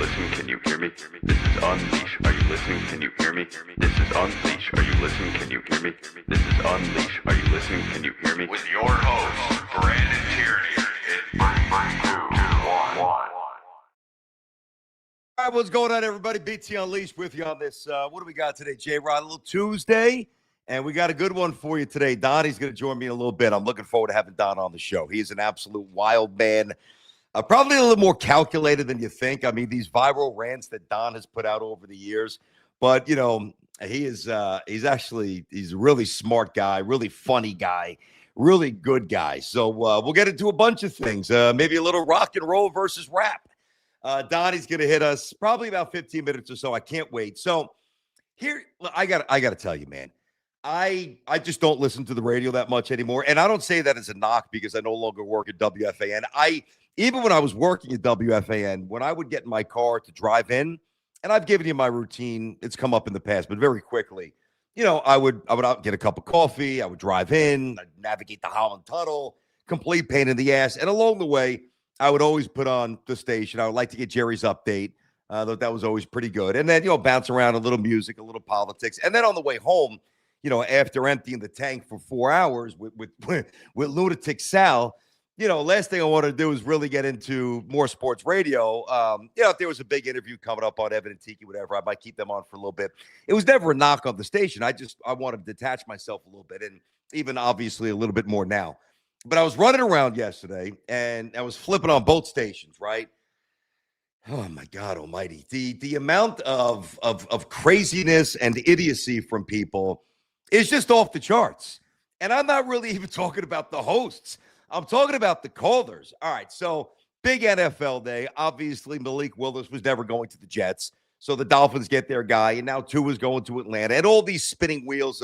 listening? Can you hear me? This is Unleash. Are you listening? Can you hear me? This is Unleash. Are you listening? Can you hear me? This is Unleash. Are you listening? Can you hear me? With your host, Brandon Tierney. In 3, 2, 1. All right, what's going on, everybody? BT Unleashed with you on this. What do we got today, J-Rod? A little Tuesday, and we got a good one for you today. Donnie's going to join me in a little bit. I'm looking forward to having Don on the show. He's an absolute wild man, probably a little more calculated than you think. I mean, these viral rants that Don has put out over the years, but, you know, he's a really smart guy, really funny guy, really good guy. So we'll get into a bunch of things, maybe a little rock and roll versus rap. Donnie's going to hit us probably about 15 minutes or so. I can't wait. So here, I got to tell you, man, I just don't listen to the radio that much anymore. And I don't say that as a knock because I no longer work at WFAN. Even when I was working at WFAN, when I would get in my car to drive in, and I've given you my routine, it's come up in the past, but very quickly, you know, I would out get a cup of coffee. I would drive in, I'd navigate the Holland Tunnel, complete pain in the ass. And along the way, I would always put on the station. I would like to get Jerry's update. Thought that was always pretty good. And then, you know, bounce around a little music, a little politics. And then on the way home, you know, after emptying the tank for 4 hours with Lunatic Sal, you know, last thing I want to do is really get into more sports radio. You know, if there was a big interview coming up on Evan and Tiki, whatever, I might keep them on for a little bit. It was never a knock on the station. I wanted to detach myself a little bit, and even obviously a little bit more now. But I was running around yesterday, and I was flipping on both stations, right? Oh, my God almighty. The amount of craziness and idiocy from people is just off the charts. And I'm not really even talking about the hosts. I'm talking about the callers. All right, so big NFL day. Obviously, Malik Willis was never going to the Jets, so the Dolphins get their guy, and now Tua's going to Atlanta. And all these spinning wheels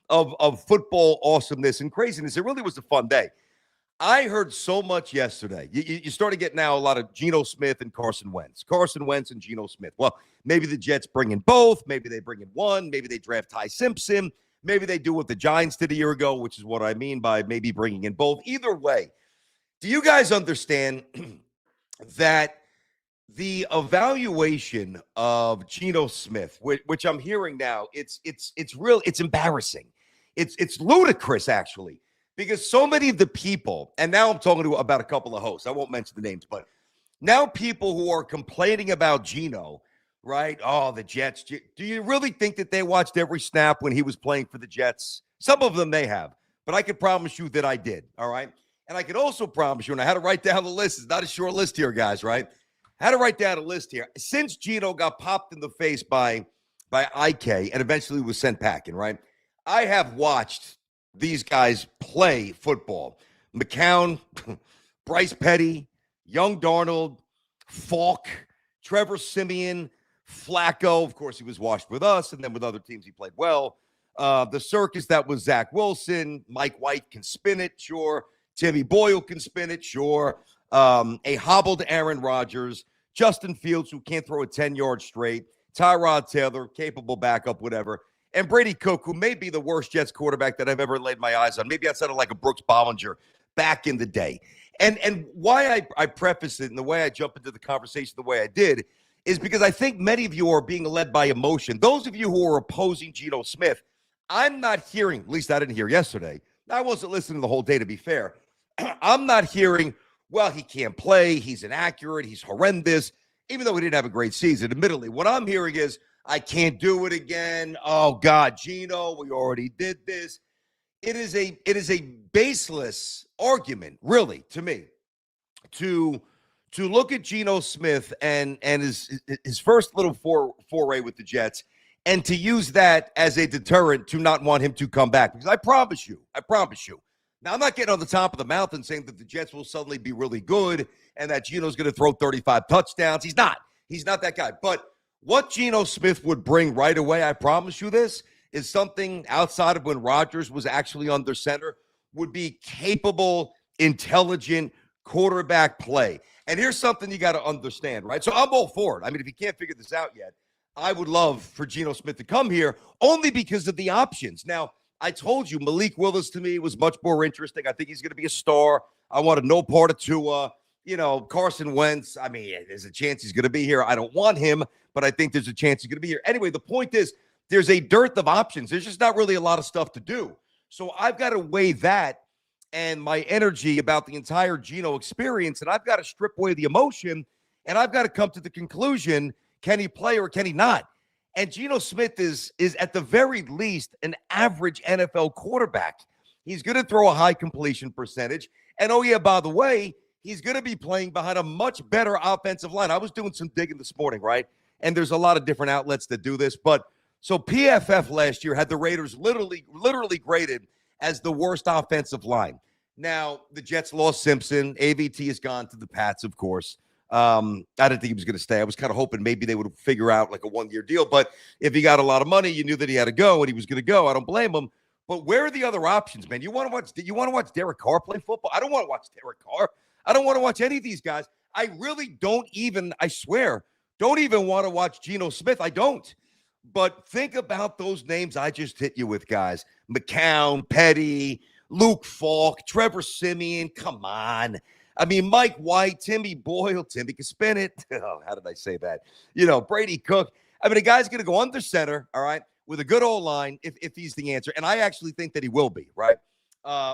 of football awesomeness and craziness. It really was a fun day. I heard so much yesterday. You started getting now a lot of Geno Smith and Carson Wentz. Carson Wentz and Geno Smith. Well, maybe the Jets bring in both. Maybe they bring in one. Maybe they draft Ty Simpson. Maybe they do what the Giants did a year ago, which is what I mean by maybe bringing in both. Either way, do you guys understand that the evaluation of Geno Smith, which I'm hearing now, it's embarrassing. It's ludicrous, actually. Because so many of the people, and now I'm talking about a couple of hosts, I won't mention the names, but now people who are complaining about Geno, right? Oh, the Jets. Do you really think that they watched every snap when he was playing for the Jets? Some of them may have, but I can promise you that I did, all right? And I can also promise you, and I had to write down the list. It's not a short list here, guys, right? I had to write down a list here. Since Geno got popped in the face by IK and eventually was sent packing, right? I have watched these guys play football. McCown, Bryce Petty, Young Darnold, Falk, Trevor Siemian, Flacco. Of course, he was washed with us, and then with other teams he played well. The circus that was Zach Wilson. Mike White can spin it, sure. Timmy Boyle can spin it, sure. A hobbled Aaron Rodgers. Justin Fields, who can't throw a 10-yard straight. Tyrod Taylor, capable backup, whatever. And Brady Cook, who may be the worst Jets quarterback that I've ever laid my eyes on. Maybe outside of like a Brooks Bollinger back in the day. And why I preface it and the way I jump into the conversation the way I did is because I think many of you are being led by emotion. Those of you who are opposing Geno Smith, I'm not hearing, at least I didn't hear yesterday. I wasn't listening the whole day, to be fair. I'm not hearing, well, he can't play, he's inaccurate, he's horrendous, even though he didn't have a great season. Admittedly, what I'm hearing is, I can't do it again. Oh, God, Geno, we already did this. It is a baseless argument, really, to me, to look at Geno Smith and his first little foray with the Jets and to use that as a deterrent to not want him to come back. Because I promise you. Now, I'm not getting on the top of the mountain saying that the Jets will suddenly be really good and that Geno's going to throw 35 touchdowns. He's not. He's not that guy. But what Geno Smith would bring right away, I promise you this, is something outside of when Rodgers was actually under center, would be capable, intelligent quarterback play. And here's something you got to understand, right? So I'm all for it. I mean, if you can't figure this out yet, I would love for Geno Smith to come here only because of the options. Now, I told you Malik Willis to me was much more interesting. I think he's going to be a star. I wanted no part of Tua. Carson Wentz, I mean, there's a chance he's going to be here. I don't want him, but I think there's a chance he's going to be here. Anyway, the point is there's a dearth of options. There's just not really a lot of stuff to do. So I've got to weigh that and my energy about the entire Geno experience, and I've got to strip away the emotion, and I've got to come to the conclusion, can he play or can he not? And Geno Smith is at the very least an average NFL quarterback. He's going to throw a high completion percentage. And, oh, yeah, by the way, he's going to be playing behind a much better offensive line. I was doing some digging this morning, right? And there's a lot of different outlets that do this. But so PFF last year had the Raiders literally graded as the worst offensive line. Now, the Jets lost Simpson. AVT has gone to the Pats, of course. I didn't think he was going to stay. I was kind of hoping maybe they would figure out like a one-year deal. But if he got a lot of money, you knew that he had to go and he was going to go. I don't blame him. But where are the other options, man? You want to watch Derek Carr play football? I don't want to watch Derek Carr. I don't want to watch any of these guys. I really don't even, I swear, don't even want to watch Geno Smith. I don't. But think about those names I just hit you with, guys. McCown, Petty, Luke Falk, Trevor Siemian. Come on. I mean, Mike White, Timmy Boyle, Timmy can spin it. Oh, how did I say that? Brady Cook. I mean, a guy's going to go under center, all right, with a good old line if he's the answer. And I actually think that he will be, right?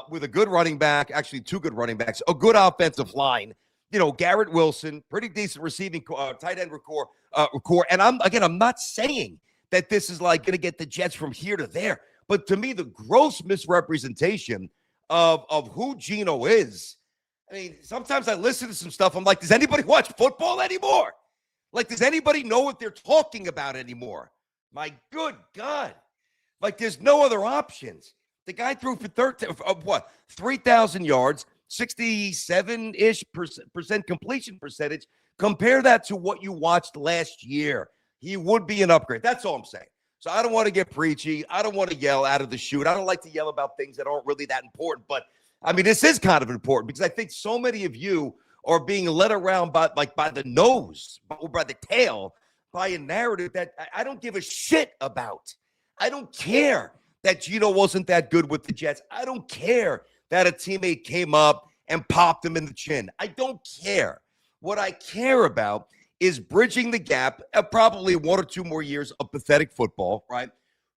With a good running back, actually two good running backs, a good offensive line, Garrett Wilson, pretty decent receiving tight end core. And I'm not saying that this is like going to get the Jets from here to there. But to me, the gross misrepresentation of who Geno is, I mean, sometimes I listen to some stuff. I'm like, does anybody watch football anymore? Like, does anybody know what they're talking about anymore? My good God. Like, there's no other options. The guy threw for 3,000 yards, 67-ish percent completion percentage. Compare that to what you watched last year. He would be an upgrade. That's all I'm saying. So I don't want to get preachy. I don't want to yell out of the chute. I don't like to yell about things that aren't really that important. But, I mean, this is kind of important because I think so many of you are being led around by the nose or by the tail by a narrative that I don't give a shit about. I don't care that Geno wasn't that good with the Jets. I don't care that a teammate came up and popped him in the chin. I don't care. What I care about is bridging the gap of probably 1 or 2 more years of pathetic football, right?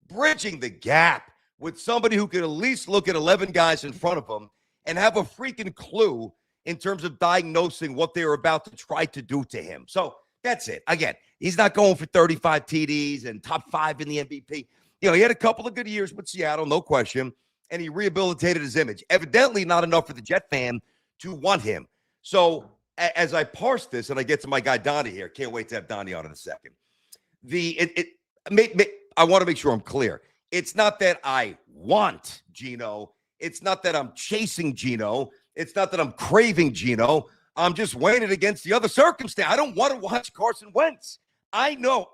Bridging the gap with somebody who can at least look at 11 guys in front of him and have a freaking clue in terms of diagnosing what they were about to try to do to him. So that's it. Again, he's not going for 35 TDs and top 5 in the MVP. He had a couple of good years with Seattle, no question, and he rehabilitated his image. Evidently not enough for the Jet fan to want him. So as I parse this, and I get to my guy Donnie here, can't wait to have Donnie on in a second. I want to make sure I'm clear. It's not that I want Geno. It's not that I'm chasing Geno. It's not that I'm craving Geno. I'm just weighing it against the other circumstance. I don't want to watch Carson Wentz. I know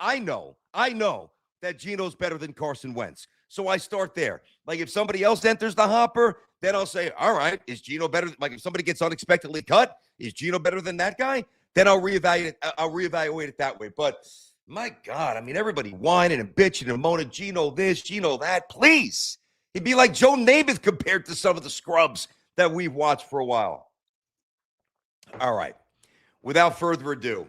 that Geno's better than Carson Wentz. So I start there. Like if somebody else enters the hopper, then I'll say, all right, is Geno better? Like if somebody gets unexpectedly cut, is Geno better than that guy? Then I'll reevaluate it that way. But my God, I mean, everybody whining and bitching and moaning, Geno this, Geno that. Please. He'd be like Joe Namath compared to some of the scrubs that we've watched for a while. All right. Without further ado,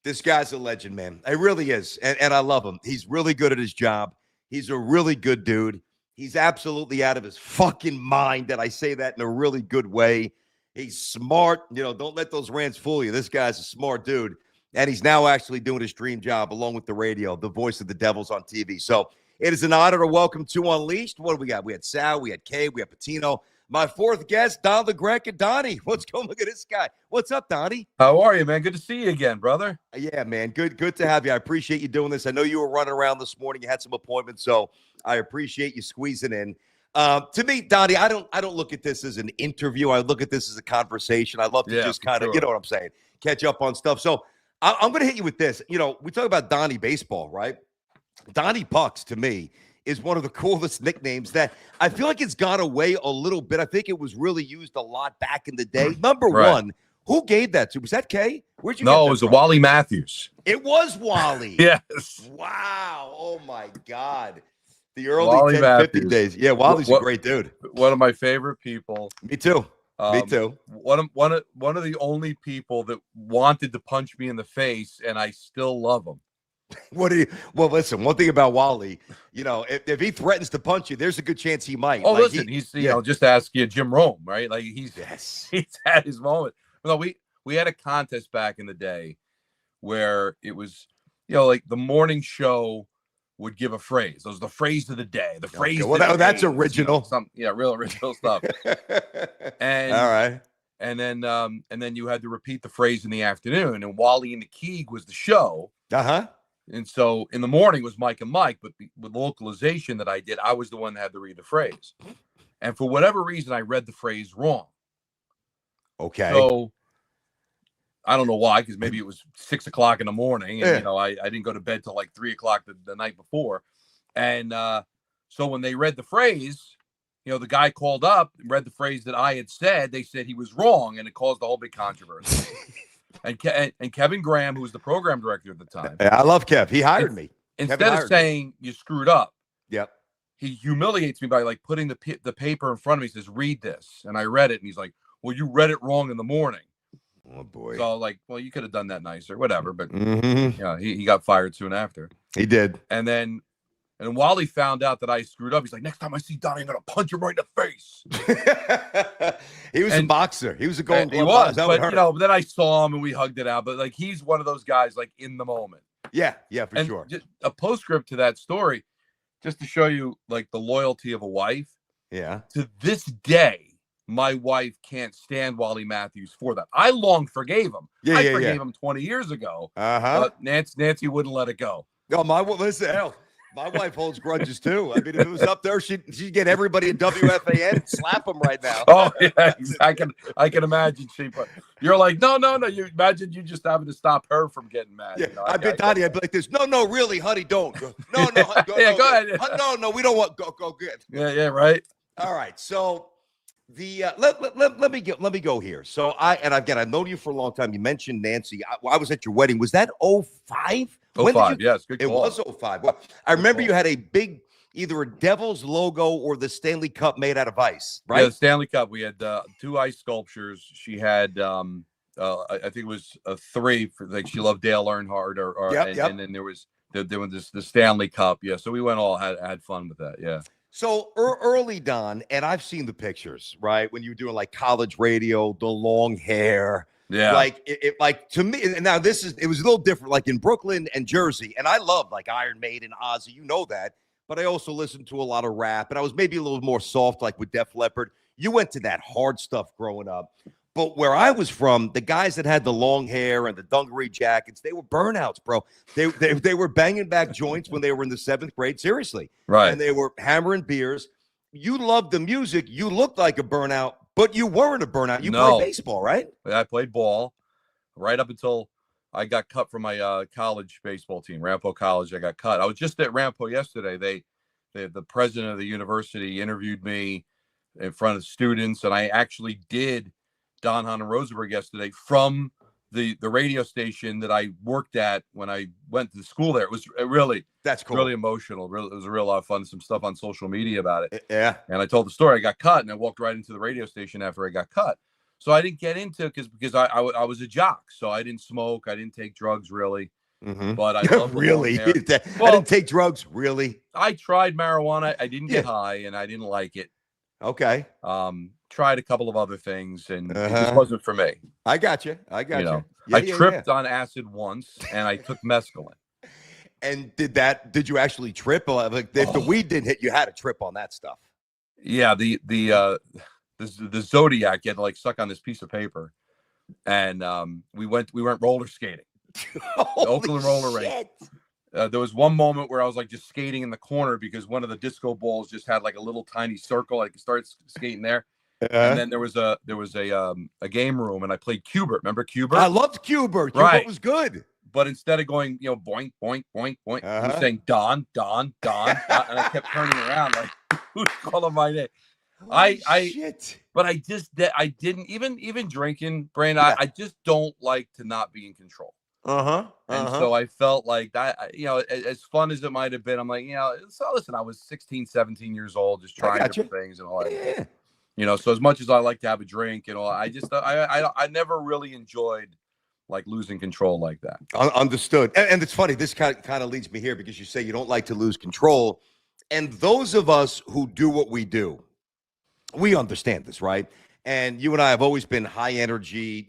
this guy's a legend, man. He really is. And I love him. He's really good at his job. He's a really good dude. He's absolutely out of his fucking mind, that I say that in a really good way. He's smart. Don't let those rants fool you. This guy's a smart dude. And he's now actually doing his dream job along with the radio, the voice of the Devils on TV. So it is an honor to welcome to Unleashed. What do we got? We had Sal, we had Kay, we had Patino. My fourth guest, Don the Greca. Donnie, what's going on? Look at this guy. What's up, Donnie? How are you, man? Good to see you again, brother. Yeah, man. Good to have you. I appreciate you doing this. I know you were running around this morning. You had some appointments, so I appreciate you squeezing in. To me, Donnie, I don't look at this as an interview. I look at this as a conversation. I love to just kind of, you know what I'm saying, catch up on stuff. So I'm going to hit you with this. We talk about Donnie Baseball, right? Donnie Pucks, to me, is one of the coolest nicknames that I feel like it's gone away a little bit. I think it was really used a lot back in the day. Number one, who gave that to? Was that Kay? Where'd you get that it was from? Wally Matthews. It was Wally. Yes. Wow. Oh, my God. The early Wally 10, 50 days. Yeah, Wally's a great dude. One of my favorite people. Me too. Me too. One of the only people that wanted to punch me in the face, and I still love him. Well, listen, one thing about Wally, if he threatens to punch you, there's a good chance he might. Oh, listen, he's just ask you Jim Rome, right? Like he's had his moment. No, we had a contest back in the day where it was, like the morning show would give a phrase. That was the phrase of the day. The phrase. Okay, well, that's original. Real original stuff. And all right. And then you had to repeat the phrase in the afternoon. And Wally and the Keeg was the show. Uh-huh. And so in the morning was Mike and Mike, but with the localization that I did, I was the one that had to read the phrase. And for whatever reason, I read the phrase wrong. Okay. So I don't know why, because maybe it was 6 o'clock in the morning, and I didn't go to bed till like 3 o'clock the night before. And so when they read the phrase, the guy called up and read the phrase that I had said. They said he was wrong, and it caused a whole big controversy. And Kevin Graham, who was the program director at the time. Yeah, I love Kev. He hired me. Instead of saying you screwed up, yep, he humiliates me by like putting the paper in front of me. He says, "Read this," and I read it, and he's like, "Well, you read it wrong in the morning." Oh boy. So like, well, you could have done that nicer, whatever. But he got fired soon after. He did. And then Wally found out that I screwed up. He's like, "Next time I see Donnie, I'm gonna punch him right in the face." He was a boxer. He was a Golden Glove. He was, but then I saw him and we hugged it out. But like, he's one of those guys like in the moment. Yeah, for sure. Just a postscript to that story, just to show you like the loyalty of a wife. Yeah. To this day, my wife can't stand Wally Matthews for that. I long forgave him. I forgave him 20 years ago. But Nancy wouldn't let it go. No, my wife holds grudges too. I mean, if it was up there, she'd get everybody in WFAN and slap them right now. Oh yeah, I can imagine. You're like, no. You imagine you just having to stop her from getting mad. Yeah, I'd be like this. No, really, honey, don't. No, honey, go ahead. No, we don't want go good. Yeah, right. All right, so the let me go here. So I've known you for a long time. You mentioned Nancy. I was at your wedding. Was that 05? 05, yes, good call. It was 05. Well, I remember you had a big, either a Devil's logo or the Stanley Cup made out of ice, right? Yeah, the Stanley Cup. We had 2 ice sculptures. She had, I think it was 3 for like she loved Dale Earnhardt, and then there was the Stanley Cup. Yeah, so we went all had fun with that. Yeah. So early, Don, and I've seen the pictures, right? When you were doing like college radio, the long hair. Yeah. Like it like to me, and now it was a little different, like in Brooklyn and Jersey. And I love like Iron Maiden, Ozzy, you know that. But I also listened to a lot of rap, and I was maybe a little more soft, like with Def Leppard. You went to that hard stuff growing up. But where I was from, the guys that had the long hair and the dungaree jackets, they were burnouts, bro. They were banging back joints when they were in the 7th grade, seriously. Right. And they were hammering beers. You loved the music. You looked like a burnout, but you weren't a burnout. You played baseball, right? I played ball right up until I got cut from my college baseball team, Rampo College. I got cut. I was just at Rampo yesterday. The president of the university interviewed me in front of students, and I actually did Don Hahn and Rosenberg yesterday from the radio station that I worked at when I went to school there. It was that's cool. Really emotional. It was a real lot of fun. Some stuff on social media about it. Yeah. And I told the story. I got cut, and I walked right into the radio station after I got cut. So I didn't get into it because I was a jock. So I didn't smoke. I didn't take drugs really. Mm-hmm. But I love really. I didn't take drugs really. I tried marijuana. I didn't get high, and I didn't like it. Okay. Tried a couple of other things, and it just wasn't for me. I got you. I tripped on acid once, and I took mescaline. And did you actually trip? Like if the weed didn't hit, you had to trip on that stuff. Yeah, the Zodiac, you had to like suck on this piece of paper, and we went roller skating. The Oakland roller rink. There was one moment where I was like just skating in the corner because one of the disco balls just had like a little tiny circle. I could start skating there. And then there was a game room, and I played Cubert. Remember Cubert? I loved Cubert. Cubert was good. But instead of going, boink, boink, boink, boink, he was saying Don, Don, Don, and I kept turning around like, who's calling my name? Shit. But I didn't even drinking, Brandon. I just don't like to not be in control. And so I felt like that, as fun as it might have been, I'm like, so listen, I was 16, 17 years old, just trying different things and all that. Yeah. So as much as I like to have a drink, I never really enjoyed like losing control like that. Understood. And it's funny. This kind of leads me here because you say you don't like to lose control. And those of us who do what we do, we understand this, right? And you and I have always been high energy,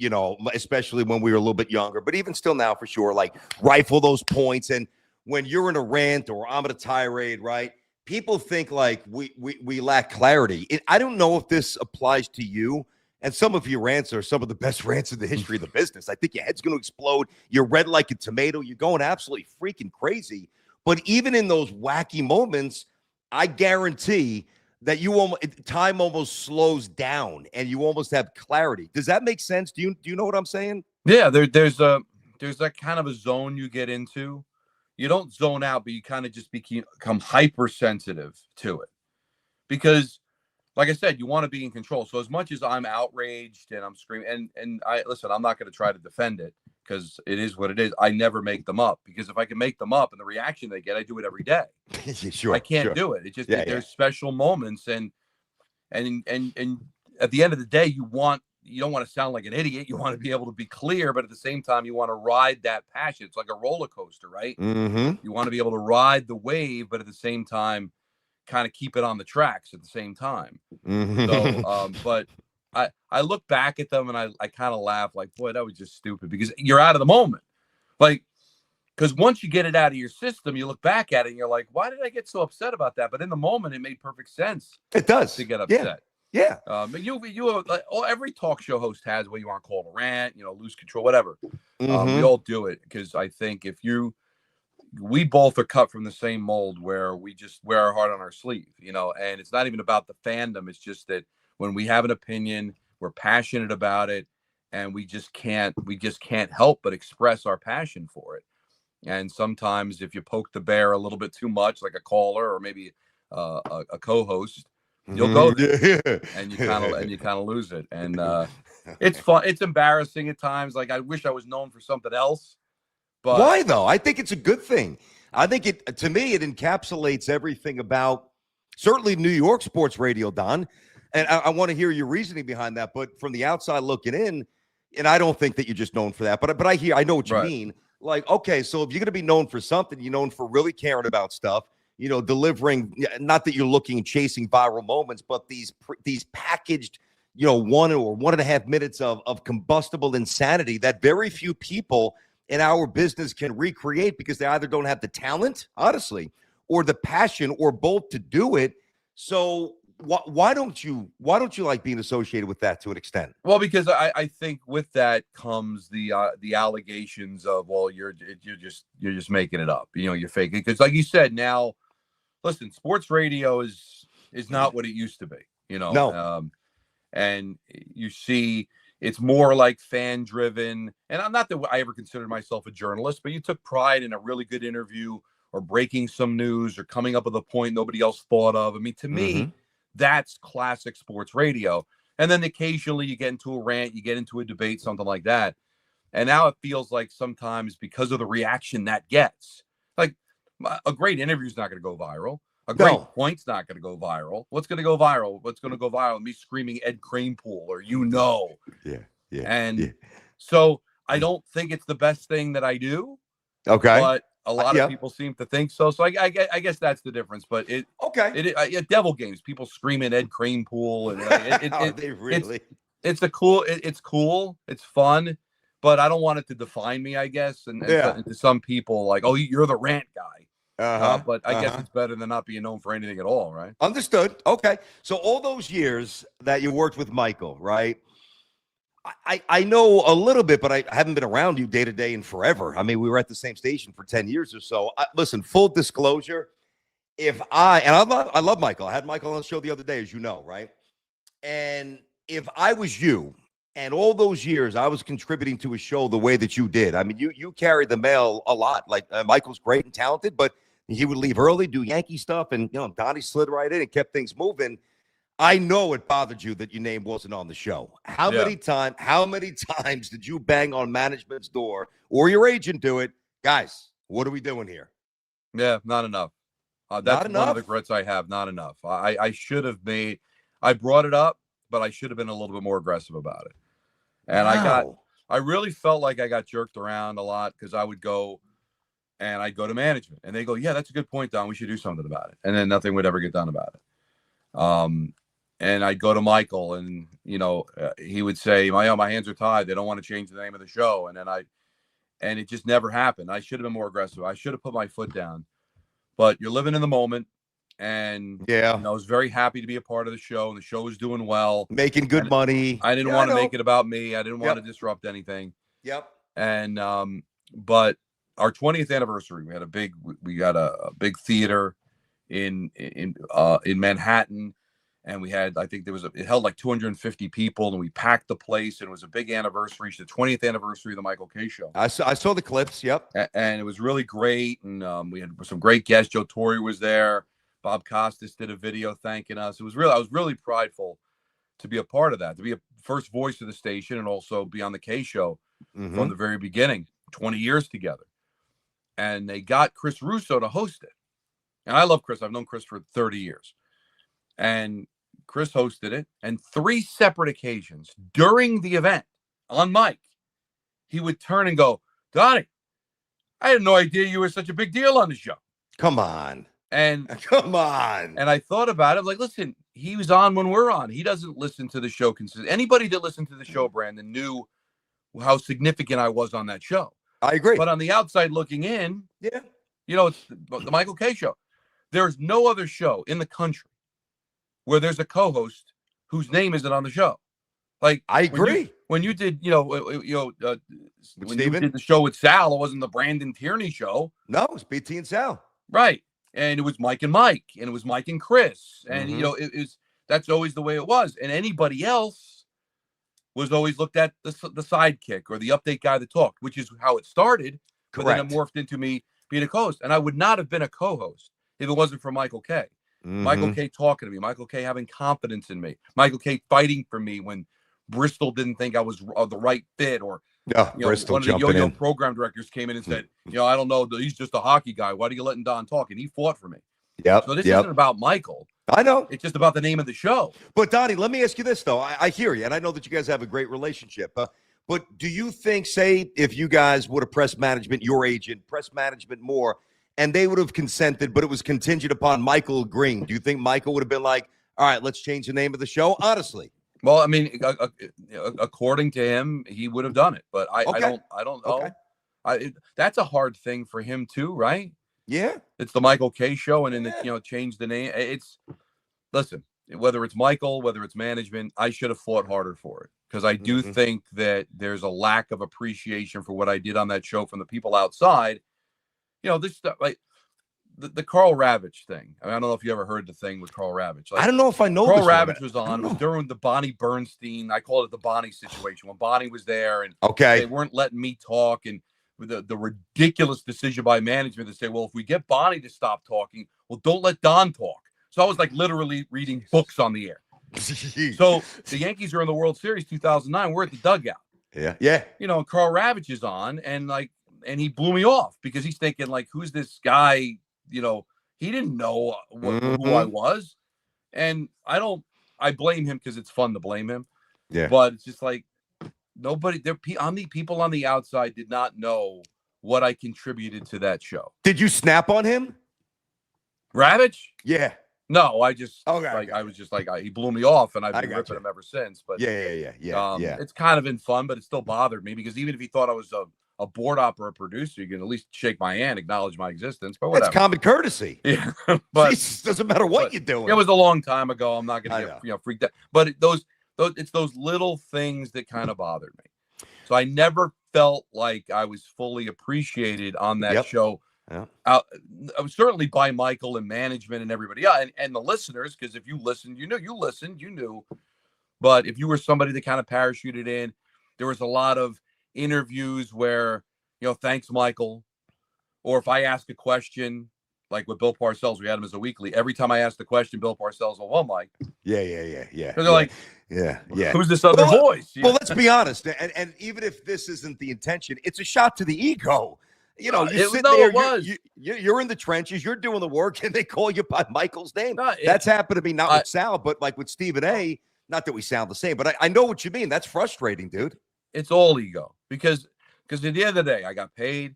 especially when we were a little bit younger, but even still now for sure, like rifle those points. And when you're in a rant or I'm in a tirade, right? People think like we lack clarity. I don't know if this applies to you. And some of your rants are some of the best rants in the history of the business. I think your head's going to explode. You're red like a tomato. You're going absolutely freaking crazy. But even in those wacky moments, I guarantee that time almost slows down and you almost have clarity. Does that make sense? Do you know what I'm saying? Yeah, there's that kind of a zone you get into. You don't zone out, but you kind of just become hypersensitive to it because, like I said, you want to be in control. So as much as I'm outraged and I'm screaming, and I'm not going to try to defend it because it is what it is. I never make them up because if I can make them up and the reaction they get, I do it every day. Sure, I can't do it. It just there's special moments and at the end of the day, you don't want to sound like an idiot. You want to be able to be clear, but at the same time, you want to ride that passion. It's like a roller coaster, right? Mm-hmm. You want to be able to ride the wave, but at the same time, kind of keep it on the tracks at the same time. Mm-hmm. So, but I look back at them and I kind of laugh like, boy, that was just stupid because you're out of the moment. Like, because once you get it out of your system, you look back at it and you're like, why did I get so upset about that? But in the moment, it made perfect sense. It does to get upset. Yeah. But every talk show host has what you want to call a rant, lose control, whatever. Mm-hmm. We all do it because I think we both are cut from the same mold where we just wear our heart on our sleeve, and it's not even about the fandom. It's just that when we have an opinion, we're passionate about it, and we just can't help but express our passion for it. And sometimes if you poke the bear a little bit too much, like a caller or maybe a co-host, you'll go there and you kind of lose it. And it's fun. It's embarrassing at times. Like I wish I was known for something else. But why though? I think it's a good thing. I think to me, it encapsulates everything about certainly New York sports radio, Don. And I want to hear your reasoning behind that. But from the outside looking in, and I don't think that you're just known for that, but I know what you mean. Like, okay, so if you're going to be known for something, you're known for really caring about stuff, delivering, not that you're chasing viral moments, but these packaged, 1 or 1.5 minutes of combustible insanity that very few people in our business can recreate because they either don't have the talent, honestly, or the passion or both to do it. So why don't you like being associated with that to an extent? Well, because I think with that comes the allegations of, well, you're just making it up, you're faking. Because like you said, now listen, sports radio is not what it used to be, No. And you see it's more like fan driven. And I'm not that I ever considered myself a journalist, but you took pride in a really good interview or breaking some news or coming up with a point nobody else thought of. I mean, to me, that's classic sports radio. And then occasionally you get into a rant, you get into a debate, something like that. And now it feels like sometimes because of the reaction that gets, like a great interview is not going to go viral. A great point's not going to go viral. What's going to go viral? What's going to go viral? Me screaming Ed Kranepool or So I don't think it's the best thing that I do. Okay. But a lot of people seem to think so. So I guess that's the difference. But Devil Games, people screaming Ed Kranepool, and it's cool. It's fun, but I don't want it to define me. I guess, and to some people, like, oh, you're the rant guy. But I guess it's better than not being known for anything at all, right? Understood. Okay, so all those years that you worked with Michael, right? I know a little bit, but I haven't been around you day to day in forever. I mean, we were at the same station for 10 years or so. Listen, full disclosure, I love Michael. I had Michael on the show the other day, as you know, right? And if I was you, and all those years I was contributing to a show the way that you did, I mean, you carried the mail a lot. Like Michael's great and talented, but he would leave early, do Yankee stuff, and Donnie slid right in and kept things moving. I know it bothered you that your name wasn't on the show. How many times did you bang on management's door or your agent do it? Guys, what are we doing here? Yeah, not enough. That's one of the regrets I have. Not enough. I should have I brought it up but I should have been a little bit more aggressive about it. And Wow. I really felt like I got jerked around a lot because I would go and I'd go to management and they go, yeah, that's a good point, Don. We should do something about it. And then nothing would ever get done about it. And I'd go to Michael and, he would say, my hands are tied. They don't want to change the name of the show. And it just never happened. I should have been more aggressive. I should have put my foot down, but you're living in the moment. And yeah, I was very happy to be a part of the show, and the show was doing well, making good money. I didn't want to make it about me. I didn't want to disrupt anything. Yep. And but our 20th anniversary, we got a big theater in Manhattan, and we had, I think it held like 250 people, and we packed the place, and it was a big anniversary. It's the 20th anniversary of the Michael K. Show. I saw the clips. Yep. And it was really great, and we had some great guests. Joe Torre was there. Bob Costas did a video thanking us. I was really prideful to be a part of that, to be a first voice of the station and also be on the K Show from the very beginning, 20 years together. And they got Chris Russo to host it. And I love Chris. I've known Chris for 30 years. And Chris hosted it. And 3 separate occasions during the event on mic, he would turn and go, Donnie, I had no idea you were such a big deal on the show. Come on. And come on. And I thought about it. Like, listen, he was on when we're on. He doesn't listen to the show consistently. Anybody that listened to the show, Brandon, knew how significant I was on that show. I agree. But on the outside looking in, yeah, it's the Michael K. Show. There's no other show in the country where there's a co-host whose name isn't on the show. Like, I agree. When you did, when you did the show with Sal, it wasn't the Brandon Tierney show. No, it was BT and Sal. Right. And it was Mike and Mike, and it was Mike and Chris. And, that's always the way it was. And anybody else was always looked at the sidekick or the update guy that talked, which is how it started. Correct. But then it morphed into me being a co-host. And I would not have been a co-host if it wasn't for Michael K. Michael K talking to me, Michael K having confidence in me, Michael K fighting for me when Bristol didn't think I was the right fit, or Bristol one of the yo-yo program directors came in and said, I don't know, he's just a hockey guy. Why are you letting Don talk? And he fought for me. Yep. So this isn't about Michael. I know. It's just about the name of the show. But Donnie, let me ask you this, though. I hear you, and I know that you guys have a great relationship. But do you think, say, if you guys would have pressed management, your agent, pressed management more, and they would have consented, but it was contingent upon Michael agreeing, do you think Michael would have been like, all right, let's change the name of the show? Honestly. Well, I mean, according to him, he would have done it, but I don't know. Okay. That's a hard thing for him too, right? Yeah, it's the Michael K Show, and then change the name. Listen, whether it's Michael, whether it's management, I should have fought harder for it, because I do think that there's a lack of appreciation for what I did on that show from the people outside. This stuff like the Carl Ravitch thing. I mean, I don't know if you ever heard the thing with Carl Ravitch. Like, I don't know if I know. Carl Ravitch was on. It was during the Bonnie Bernstein. I call it the Bonnie situation, when Bonnie was there and they weren't letting me talk, and the ridiculous decision by management to say, well, if we get Bonnie to stop talking, well, don't let Don talk. So I was like literally reading books on the air. So the Yankees are in the World Series 2009. We're at the dugout. Yeah. Yeah. And Carl Ravitch is on, and he blew me off because he's thinking, like, who's this guy? He didn't know who I was. And I blame him because it's fun to blame him. Yeah. But it's just like, people on the outside did not know what I contributed to that show. Did you snap on him? Ravitch? Yeah. No, I just, I was just like, he blew me off, and I've been ripping him ever since. But yeah. It's kind of been fun, but it still bothered me, because even if he thought I was a board opera producer, you can at least shake my hand, acknowledge my existence. But whatever. That's common courtesy. Yeah, but Jesus, doesn't matter what you're doing. It was a long time ago. I'm not going to get freaked out. But it's those little things that kind of bothered me. So I never felt like I was fully appreciated on that show. Yeah. I was certainly by Michael and management and everybody. Yeah, and the listeners, because if you listened, you knew. But if you were somebody that kind of parachuted in, there was a lot of interviews where, thanks, Michael. Or if I ask a question, like with Bill Parcells, we had him as a weekly. Every time I asked the question, Bill Parcells, well, Mike. Yeah. They're like, who's this other voice? Well, let's be honest. And even if this isn't the intention, it's a shot to the ego. You're in the trenches, you're doing the work, and they call you by Michael's name. That's happened to me, not with Sal, but like with Stephen A. Not that we sound the same, but I know what you mean. That's frustrating, dude. It's all ego because at the end of the day, I got paid.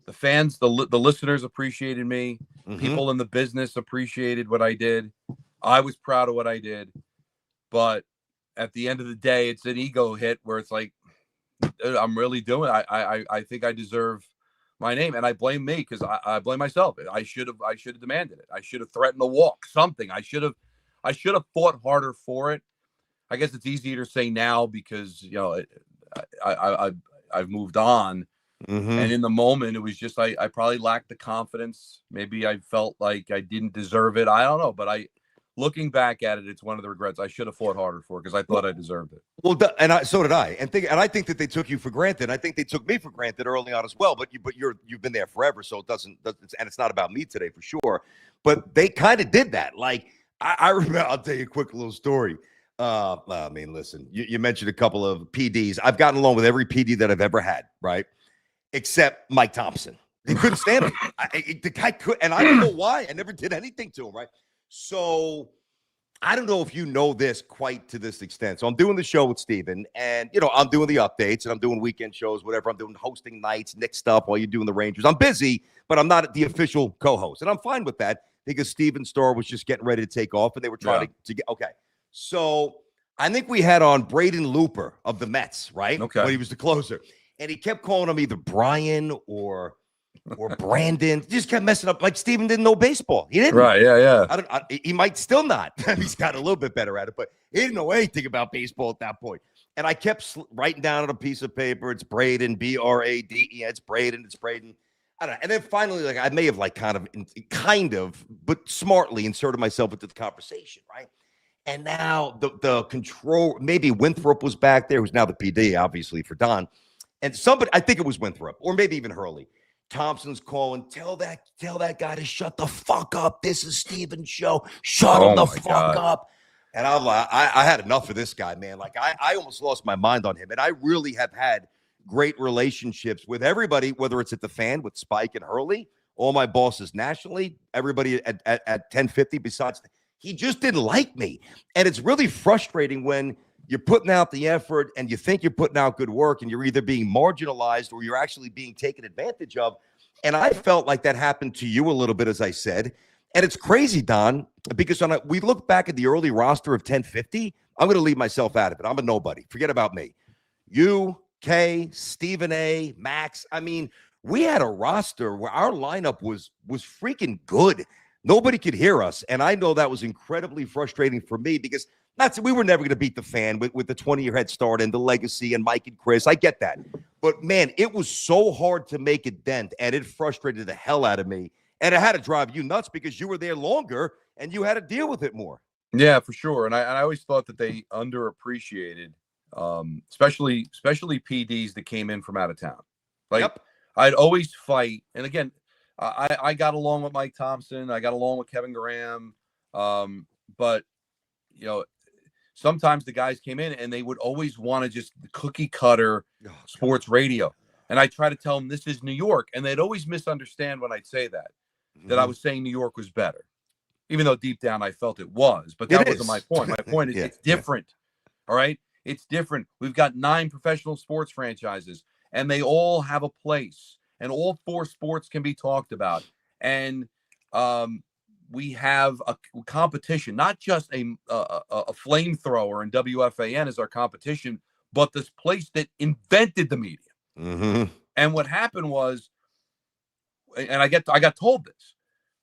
The fans, the listeners appreciated me. People in the business appreciated what I did. I was proud of what I did. But at the end of the day, it's an ego hit where it's like, I'm really doing it. I think I deserve my name, and I blame me because I blame myself. I should have demanded it. I should have threatened to walk something. I should have fought harder for it. I guess it's easier to say now because I've moved on, and in the moment it was just I probably lacked the confidence. Maybe I felt like I didn't deserve it. I don't know, but looking back at it, it's one of the regrets. I should have fought harder for it because I thought I deserved it. Well, so did I, and I think that they took you for granted. I think they took me for granted early on as well. But you've been there forever, so it doesn't. And it's not about me today for sure. But they kind of did that. Like I remember. I'll tell you a quick little story. I mean, listen, you mentioned a couple of PDs. I've gotten along with every PD that I've ever had, right? Except Mike Thompson. He couldn't stand him. The guy could, and I don't know why. I never did anything to him, right? So I don't know if you know this quite to this extent. So I'm doing the show with Steven, and I'm doing the updates, and I'm doing weekend shows, whatever. I'm doing hosting nights, Nick stuff while you're doing the Rangers. I'm busy, but I'm not the official co-host, and I'm fine with that because Steven's store was just getting ready to take off, and they were trying to get okay. So I think we had on Braden Looper of the Mets, right? Okay. When he was the closer, and he kept calling him either Brian or Brandon. He just kept messing up. Like Steven didn't know baseball. He didn't. Right. Yeah. He might still not. He's got a little bit better at it, but he didn't know anything about baseball at that point. And I kept writing down on a piece of paper, it's Braden, Braden. It's Braden. I don't know. And then finally, like I may have like kind of, but smartly inserted myself into the conversation, right? And now the control, maybe Winthrop was back there, who's now the PD, obviously, for Don. And somebody, I think it was Winthrop, or maybe even Hurley. Thompson's calling, tell that guy to shut the fuck up. This is Steven's show. Shut him the fuck up. And I'm like, I had enough of this guy, man. Like I almost lost my mind on him. And I really have had great relationships with everybody, whether it's at the Fan with Spike and Hurley, all my bosses nationally, everybody at 1050 besides. He just didn't like me. And it's really frustrating when you're putting out the effort and you think you're putting out good work and you're either being marginalized or you're actually being taken advantage of. And I felt like that happened to you a little bit, as I said. And it's crazy, Don, because we look back at the early roster of 1050. I'm going to leave myself out of it. I'm a nobody. Forget about me. You, Kay, Stephen A, Max. I mean, we had a roster where our lineup was freaking good. Nobody could hear us. And I know that was incredibly frustrating for me because we were never going to beat the Fan with the 20-year head start and the legacy and Mike and Chris. I get that. But, man, it was so hard to make a dent, and it frustrated the hell out of me. And it had to drive you nuts because you were there longer and you had to deal with it more. Yeah, for sure. And I always thought that they underappreciated, especially PDs that came in from out of town. Like, I'd always fight. And, again, I got along with Mike Thompson. I got along with Kevin Graham. But, sometimes the guys came in and they would always want to just cookie cutter sports radio. And I try to tell them this is New York. And they'd always misunderstand when I'd say that I was saying New York was better, even though deep down I felt it was. But that wasn't my point. My point is it's different. All right. It's different. We've got 9 professional sports franchises and they all have a place and all 4 sports can be talked about. And, we have a competition, not just a flamethrower and WFAN as our competition, but this place that invented the media. And what happened was, and I got told this,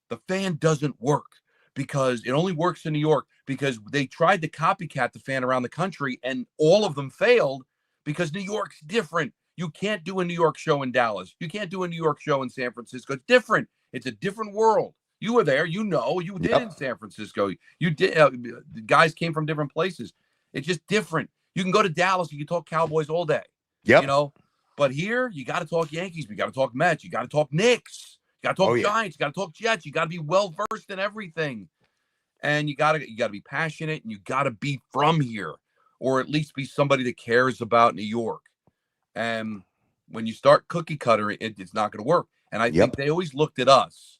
the Fan doesn't work because it only works in New York because they tried to copycat the Fan around the country and all of them failed because New York's different. You can't do a New York show in Dallas. You can't do a New York show in San Francisco. It's different. It's a different world. You were there, you did in San Francisco. You did. The guys came from different places. It's just different. You can go to Dallas, you can talk Cowboys all day. But here you got to talk Yankees. We got to talk Mets. You got to talk Knicks. You got to talk Giants. You got to talk Jets. You got to be well versed in everything, and you got to be passionate, and you got to be from here, or at least be somebody that cares about New York. And when you start cookie cuttering, it's not going to work. And I think they always looked at us.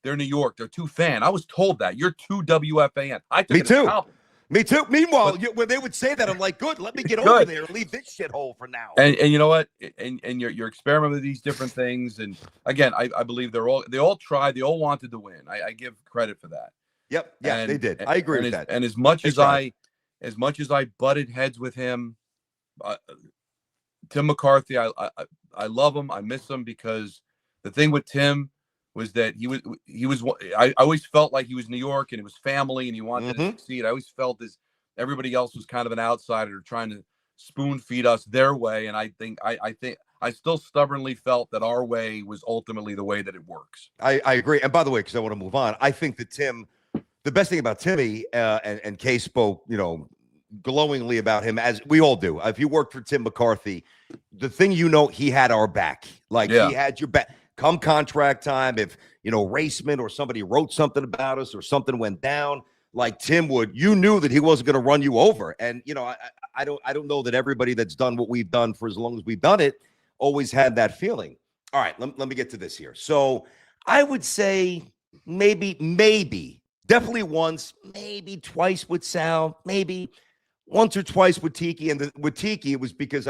They're New York. They're too Fan. I was told that. You're too WFAN. I took it as a compliment. Me too. Meanwhile, when they would say that, I'm like, good, let me get over Good. there and leave this shithole for now. And you know what? And you're experimenting with these different things. And again, I believe they all tried. They all wanted to win. I give credit for that. Yep. Yeah, they did. I agree with that. And as much They as tried. I butted heads with him, Tim McCarthy, I love him. I miss him because the thing with Tim was that he was. I always felt like he was New York and it was family and he wanted to succeed. I always felt as everybody else was kind of an outsider trying to spoon feed us their way. And I think I still stubbornly felt that our way was ultimately the way that it works. I agree. And by the way, because I want to move on, I think that the best thing about Timmy, and Kay spoke, glowingly about him, as we all do. If you worked for Tim McCarthy, the thing he had our back. Like, he had your back. Come contract time, if Raceman or somebody wrote something about us or something went down, like Tim would, you knew that he wasn't going to run you over. And I don't know that everybody that's done what we've done for as long as we've done it always had that feeling. All right, let me get to this here. So I would say maybe, definitely once, maybe twice with Sal, maybe once or twice with Tiki. And with Tiki, it was because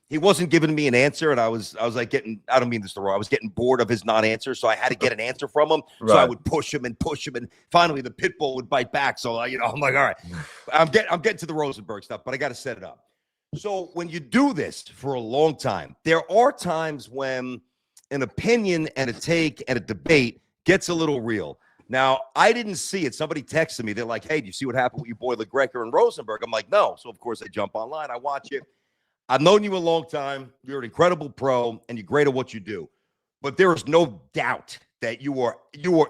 he wasn't giving me an answer, and I was like I don't mean this the wrong. I was getting bored of his non-answer, so I had to get an answer from him. Right. So I would push him, and finally the pit bull would bite back. So I'm like, all right, I'm getting to the Rosenberg stuff, but I got to set it up. So when you do this for a long time, there are times when an opinion and a take and a debate gets a little real. Now, I didn't see it. Somebody texted me. They're like, hey, do you see what happened with your boy Greca and Rosenberg? I'm like, no. So of course I jump online, I watch it. I've known you a long time. You're an incredible pro, and you're great at what you do. But there is no doubt that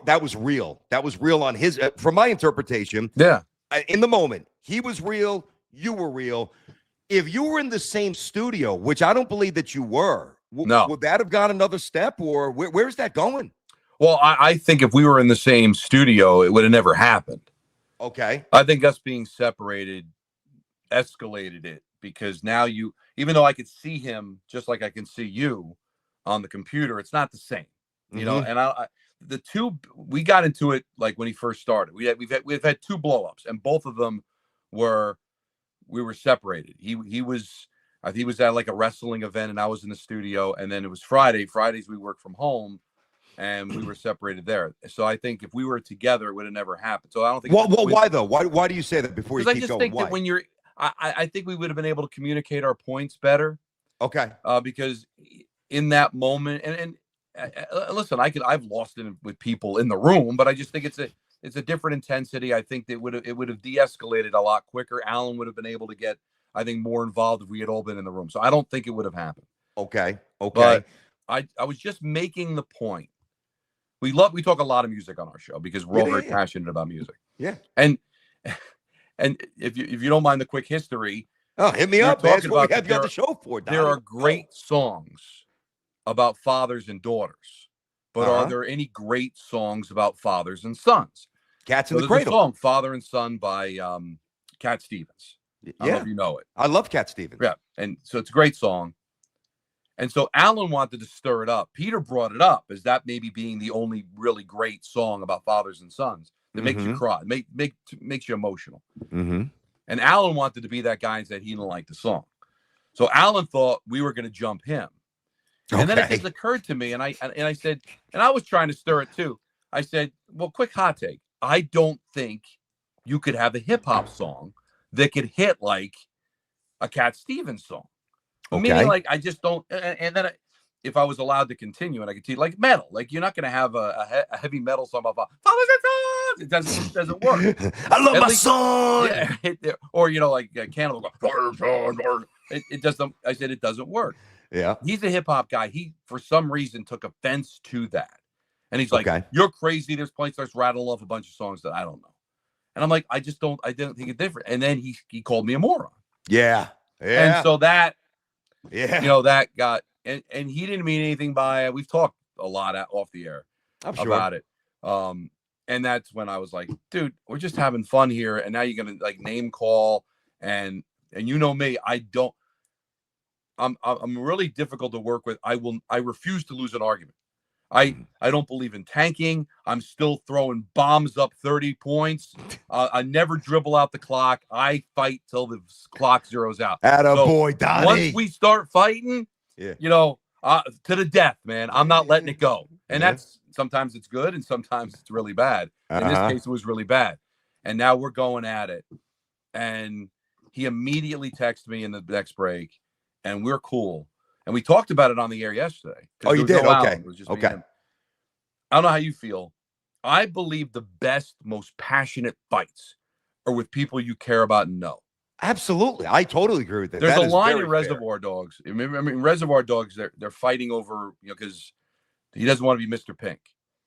that was real. That was real on his, from my interpretation. Yeah. In the moment, he was real. You were real. If you were in the same studio, which I don't believe that you were, would that have gone another step, or where's that going? Well, I think if we were in the same studio, it would have never happened. Okay. I think us being separated escalated it. Because now even though I could see him just like I can see you on the computer, it's not the same, And we got into it like when he first started. We've had two blowups, and both of them we were separated. He was at like a wrestling event, and I was in the studio. And then it was Fridays we work from home, and we were separated there. So I think if we were together, it would have never happened. So I don't think. Why though? Why do you say that before you keep going? I just think that when you're I think we would have been able to communicate our points better. Okay. Because in that moment, and listen, I've lost it with people in the room, but I just think it's a different intensity. I think that it would have de-escalated a lot quicker. Alan would have been able to get, I think, more involved if we had all been in the room. So I don't think it would have happened. Okay. But I was just making the point. We talk a lot of music on our show because we're all very passionate about music. Yeah. And if you don't mind the quick history, hit me up. That's what we have you on the show for. Donnie. There are great songs about fathers and daughters, but are there any great songs about fathers and sons? Cats in the Cradle. A song, Father and Son by Cat Stevens. I don't know if you know it. I love Cat Stevens. Yeah, and so it's a great song. And so Alan wanted to stir it up. Peter brought it up as that maybe being the only really great song about fathers and sons. That makes you cry, makes you emotional. Mm-hmm. And Alan wanted to be that guy and said he didn't like the song. So Alan thought we were going to jump him. And then it just occurred to me, and I said, and I was trying to stir it too. I said, well, quick hot take. I don't think you could have a hip hop song that could hit like a Cat Stevens song. Okay. Meaning, like, I just don't. And then if I was allowed to continue, and I could teach like metal, like you're not going to have a heavy metal song about fathers and sons. It doesn't work. I love my son. Yeah, or like Cannibal. It doesn't. I said it doesn't work. Yeah. He's a hip hop guy. He for some reason took offense to that, and he's like, "You're crazy." There's points starts rattling off a bunch of songs that I don't know, and I'm like, I didn't think it's different. And then he called me a moron. Yeah. And so that, that got. And he didn't mean anything by it. We've talked a lot off the air about it. And that's when I was like, dude, we're just having fun here. And now you're going to like name call. And you know me, I'm really difficult to work with. I refuse to lose an argument. I don't believe in tanking. I'm still throwing bombs up 30 points. I never dribble out the clock. I fight till the clock zeroes out. Attaboy, Donnie. Once we start fighting, Yeah. To the death, man. I'm not letting it go. And Yeah. that's sometimes it's good and sometimes it's really bad. In this Uh-huh. case, it was really bad. And now we're going at it. And he immediately texted me in the next break, and we're cool. And we talked about it on the air yesterday. Oh, you did? Okay. It was just me and him. I don't know how you feel. I believe the best, most passionate fights are with people you care about and know. Absolutely. I totally agree with that. There's That a is line very in Reservoir Dogs. I mean, Reservoir Dogs, they're fighting over, because he doesn't want to be Mr. Pink.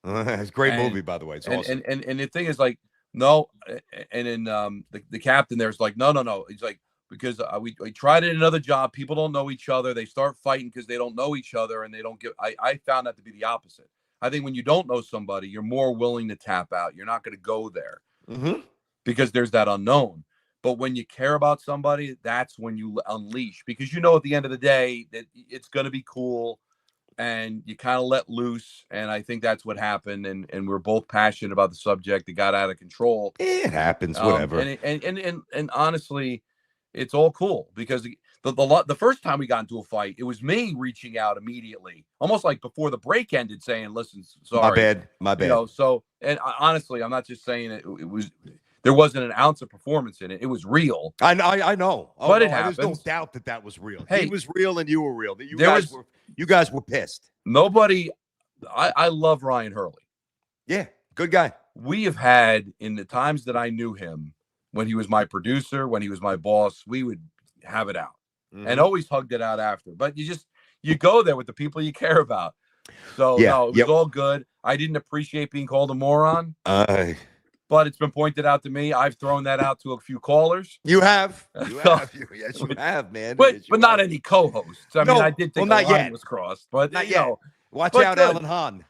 It's a great movie, by the way. It's awesome. And the thing is, like, no, and then the captain there's like, no. He's like, because we tried it in another job. People don't know each other. They start fighting because they don't know each other, and they don't get. I found that to be the opposite. I think when you don't know somebody, you're more willing to tap out. You're not going to go there because there's that unknown. But when you care about somebody, that's when you unleash, because at the end of the day that it's going to be cool, and you kind of let loose. And I think that's what happened. And we're both passionate about the subject. It got out of control. It happens, whatever. And honestly, it's all cool, because the first time we got into a fight, it was me reaching out immediately, almost like before the break ended, saying, "Listen, sorry, my bad." And honestly, I'm not just saying it was. There wasn't an ounce of performance in it. It was real. I know. But it happens. There's no doubt that was real. He was real and you were real. You guys were pissed. Nobody. I love Ryan Hurley. Yeah, good guy. We have had, in the times that I knew him, when he was my producer, when he was my boss, we would have it out and always hugged it out after. But you go there with the people you care about. So no, it was all good. I didn't appreciate being called a moron. But it's been pointed out to me. I've thrown that out to a few callers. You have. Yes, you have, man. But not any co-hosts. I mean, I did think the line was crossed. But not yet. Watch out, good. Alan Hahn.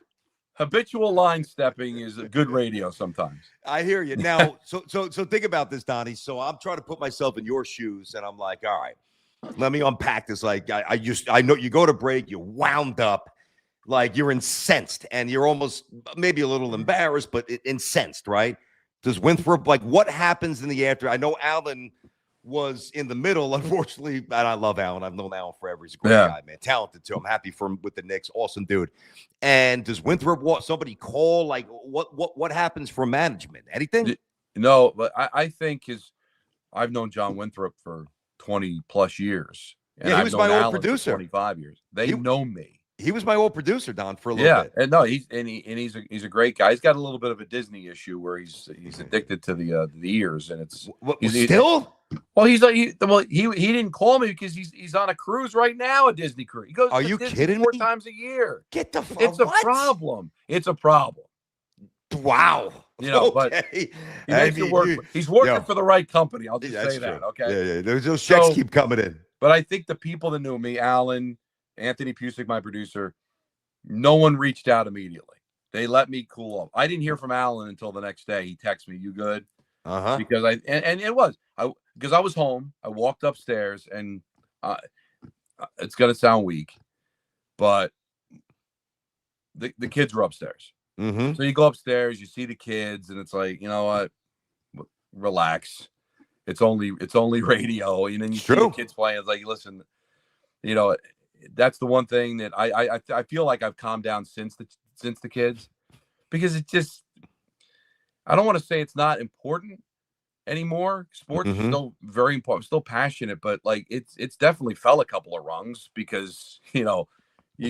Habitual line stepping is a good radio sometimes. I hear you. Now, so think about this, Donnie. So I'm trying to put myself in your shoes, and I'm like, all right, let me unpack this. Like, I know you go to break, you're wound up, like you're incensed, and you're almost maybe a little embarrassed, but incensed, right? Does Winthrop, like, what happens in the after? I know Alan was in the middle, unfortunately, and I love Alan. I've known Alan forever. He's a great guy, man. Talented too. I'm happy for him with the Knicks. Awesome dude. And does Winthrop want somebody call? Like, what happens for management? Anything? No, but I think I've known John Winthrop for 20 plus years. And he was my old producer. 25 years. They know me. He was my old producer, Don, for a little bit. And no, he's a great guy. He's got a little bit of a Disney issue where he's addicted to the ears, and it's still. Well, he didn't call me because he's on a cruise right now, a Disney cruise. He goes. Are you Disney kidding 4 me? times a year. Get the fuck. It's a problem. It's a problem. Wow. But he makes it work. He's working for the right company. I'll just say that. Okay. Yeah. Those checks keep coming in. But I think the people that knew me, Alan, Anthony Pusick, my producer, no one reached out immediately. They let me cool off. I didn't hear from Alan until the next day. He texted me, "You good?" Because because I was home. I walked upstairs, and it's gonna sound weak, but the kids were upstairs. So you go upstairs, you see the kids, and it's like, you know what? Relax. It's only radio, and then you see the kids playing. It's like, listen, that's the one thing that I feel like I've calmed down since the kids, because it just, I don't want to say it's not important anymore. Sports is still very important, still passionate, but like it's definitely fell a couple of rungs, because you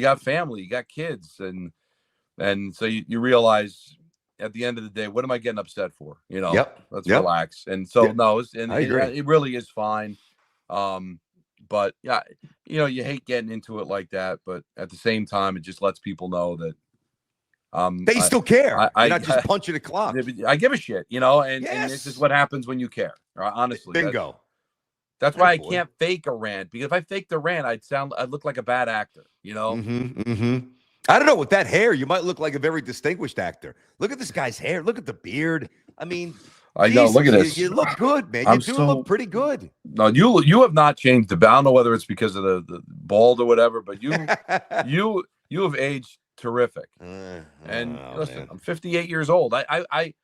got family, you got kids, and so you realize at the end of the day, what am I getting upset for? Let's relax. And so it really is fine. But yeah, you hate getting into it like that, but at the same time, it just lets people know that they still care. You're not just punching the clock. I give a shit, and this is what happens when you care. Honestly, bingo. That's why I can't fake a rant, because if I faked the rant, I'd look like a bad actor. I don't know, with that hair, you might look like a very distinguished actor. Look at this guy's hair. Look at the beard. I mean, I know. Look at this. You look good, man. You look pretty good. No, you have not changed. I don't know whether it's because of the bald or whatever, but you have aged terrific. And listen, man. I'm 58 years old. I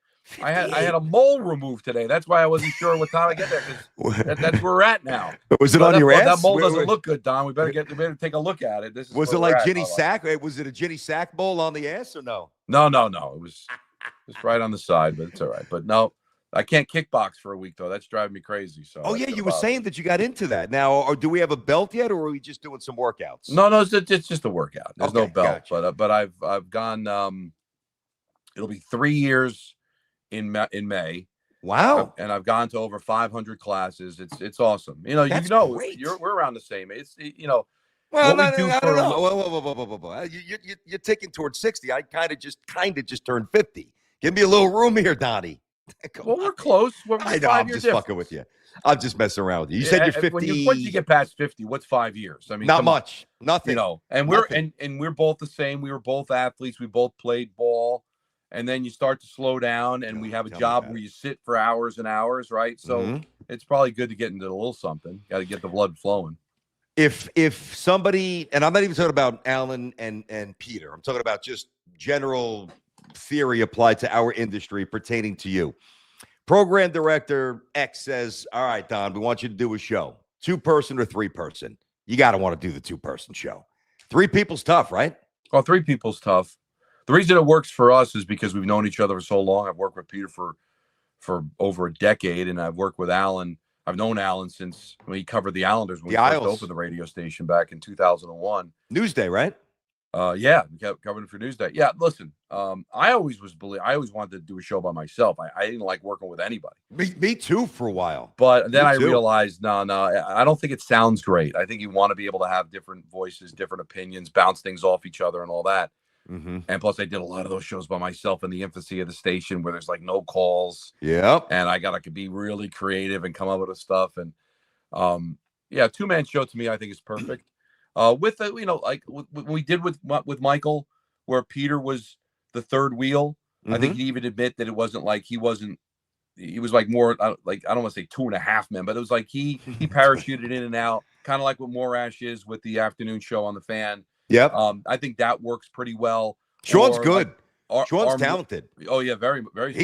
had a mole removed today. That's why I wasn't sure what time I get there, because that's where we're at now. Was it on your ass? That mole doesn't look good, Don. We better take a look at it. This is was it like Ginny Sack? Was it a Ginny Sack bowl on the ass or no? No. It was just right on the side, but it's all right. But no, I can't kickbox for a week though. That's driving me crazy. So yeah, you were saying that you got into that. Now, or do we have a belt yet, or are we just doing some workouts? No, it's just a workout. There's no belt, gotcha. but I've gone. It'll be 3 years in May. Wow. And I've gone to over 500 classes. It's awesome. That's great. We're around the same. Well, what we do I for don't know. Whoa. You're ticking towards 60. I kind of just turned 50. Give me a little room here, Donnie. Well, we're close. I know. I'm just fucking with you. I'm just messing around with you. You said you're 50. Once you get past 50, what's 5 years? I mean, not much. Nothing. And we're both the same. We were both athletes. We both played ball. And then you start to slow down, and we have a job where you sit for hours and hours, right? So it's probably good to get into a little something. Got to get the blood flowing. If somebody, and I'm not even talking about Alan and Peter, I'm talking about just general theory applied to our industry pertaining to you. Program director X says, all right, Don, we want you to do a show. 2-person or 3-person? You got to want to do the 2-person show. 3 people's tough, right? Well, 3 people's tough. The reason it works for us is because we've known each other for so long. I've worked with Peter for over a decade, and I've worked with Alan. I've known Alan since when he covered the Islanders when we first opened the radio station back in 2001. Newsday, right? Yeah, we kept covering for Newsday. Yeah, listen, I always wanted to do a show by myself. I didn't like working with anybody. Me too for a while. But then I realized, no, I don't think it sounds great. I think you want to be able to have different voices, different opinions, bounce things off each other and all that. And plus, I did a lot of those shows by myself in the infancy of the station where there's like no calls. Yep. And I got to be really creative and come up with stuff. And 2-man show to me, I think is perfect. With the, like what we did with Michael, where Peter was the third wheel. I think he'd even admit that it wasn't like he was like more like, I don't want to say 2.5 men, but it was like he parachuted in and out, kind of like what Morash is with the afternoon show on the Fan. Yep. I think that works pretty well. Sean's good. Sean's talented. Oh yeah, very, very.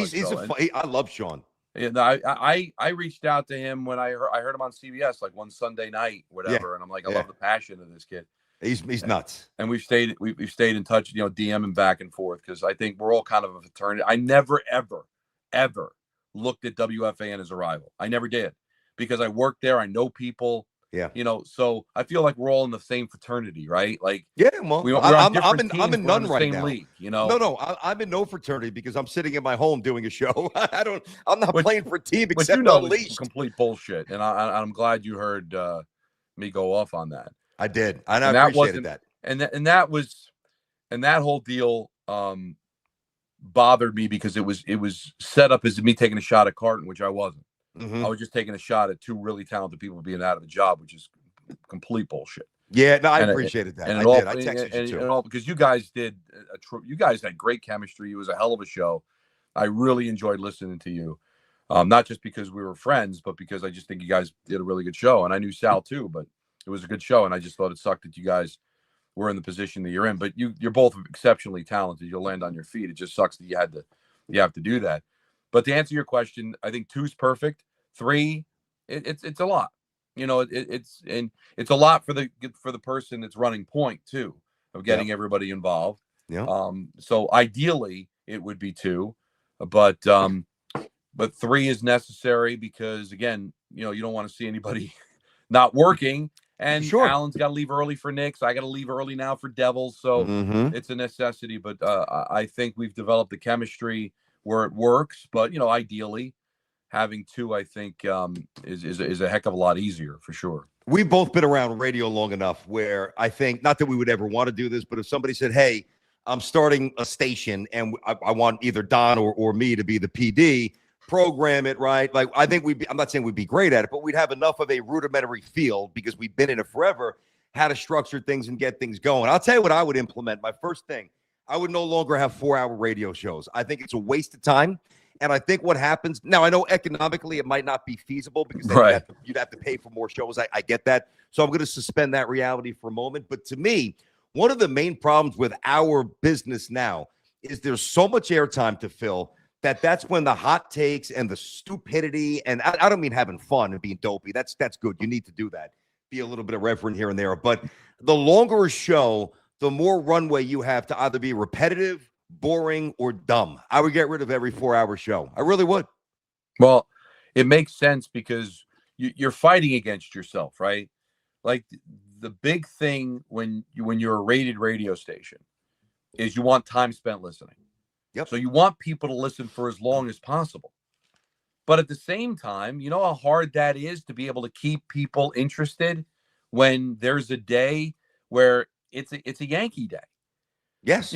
I love Sean. Yeah, no, I reached out to him when I heard him on CBS like one Sunday night, whatever, and I'm like, I love the passion of this kid. He's nuts. And we've stayed in touch, DMing back and forth, because I think we're all kind of a fraternity. I never ever looked at WFAN as a rival. I never did, because I worked there. I know people. Yeah. So I feel like we're all in the same fraternity, right? Like, yeah, well, I'm in none right now. League, No, I'm in no fraternity because I'm sitting in my home doing a show. I'm not playing for a team except Unleashed. Complete bullshit. And I'm glad you heard me go off on that. I did. And I appreciated that. And that whole deal bothered me because it was set up as me taking a shot at Carton, which I wasn't. I was just taking a shot at 2 really talented people being out of a job, which is complete bullshit. Yeah, no, I appreciated that. I did. I texted you too. Because you guys did. You guys had great chemistry. It was a hell of a show. I really enjoyed listening to you. Not just because we were friends, but because I just think you guys did a really good show. And I knew Sal too, but it was a good show. And I just thought it sucked that you guys were in the position that you're in. But you're both exceptionally talented. You'll land on your feet. It just sucks that you have to do that. But to answer your question, I think 2's perfect. 3, it's a lot. It's a lot for the person that's running point too, of getting everybody involved. Yeah. So ideally it would be 2, but 3 is necessary because, again, you don't want to see anybody not working. And Alan's got to leave early for Knicks. I got to leave early now for Devils. So it's a necessity. But I think we've developed the chemistry where it works. But ideally, having 2, I think, is a heck of a lot easier for sure. We've both been around radio long enough where I think, not that we would ever want to do this, but if somebody said, hey, I'm starting a station and I want either Don or me to be the PD, program it right. Like, I think I'm not saying we'd be great at it, but we'd have enough of a rudimentary feel because we've been in it forever, how to structure things and get things going. I'll tell you what I would implement. My first thing, I would no longer have 4-hour radio shows. I think it's a waste of time. And I think what happens now, I know economically it might not be feasible because you'd have to pay for more shows. I get that. So I'm going to suspend that reality for a moment. But to me, one of the main problems with our business now is there's so much airtime to fill that's when the hot takes and the stupidity, and I don't mean having fun and being dopey. That's good. You need to do that. Be a little bit irreverent here and there. But the longer a show, the more runway you have to either be repetitive, boring, or dumb. I would get rid of every 4-hour show. I really would. Well, it makes sense because you're fighting against yourself, right? Like the big thing when you're a rated radio station is you want time spent listening. Yep. So you want people to listen for as long as possible. But at the same time, you know how hard that is to be able to keep people interested when there's a day where it's a Yankee day. Yes.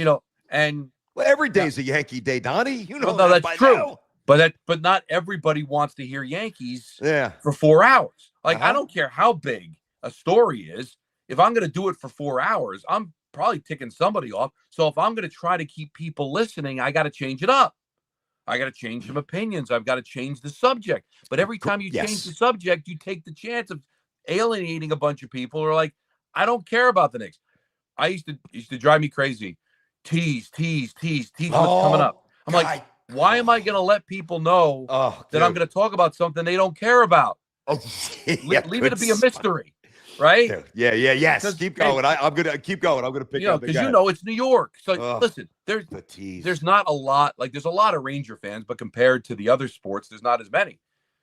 And well, every day's a Yankee day, Donnie. No, that's true. Now. But not everybody wants to hear Yankees for 4 hours. Like I don't care how big a story is. If I'm going to do it for 4 hours, I'm probably ticking somebody off. So if I'm going to try to keep people listening, I got to change it up. I got to change some opinions. I've got to change the subject. But every time you change the subject, you take the chance of alienating a bunch of people who are like, I don't care about the Knicks. I used to drive me crazy. Tease what's coming up. I'm like, why am I going to let people know that I'm going to talk about something they don't care about? Leave it to be a mystery. Right? Yes. Keep going. I'm gonna keep going. I'm gonna pick up because it's New York. So listen, there's not a lot. Like there's a lot of Ranger fans, but compared to the other sports, there's not as many.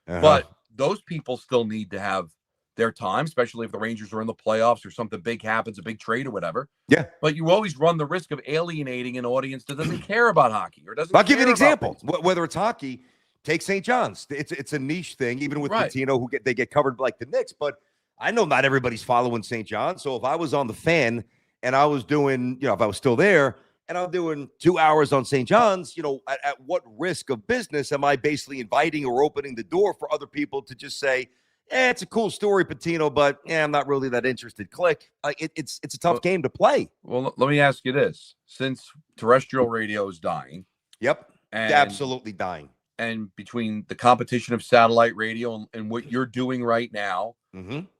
But those people still need to have their time, especially if the Rangers are in the playoffs or something big happens, a big trade or whatever. Yeah. But you always run the risk of alienating an audience that doesn't care about hockey or doesn't. I'll give you an example. Whether it's hockey, take St. John's. It's a niche thing, even with Patino, they get covered like the Knicks, but. I know not everybody's following St. John. So if I was on the Fan and I was doing, if I was still there and I'm doing 2 hours on St. John's, at what risk of business am I basically inviting or opening the door for other people to just say, it's a cool story, Patino, but I'm not really that interested. Click. It's a tough game to play. Well, let me ask you this. Since terrestrial radio is dying. Yep. Absolutely dying. And between the competition of satellite radio and what you're doing right now,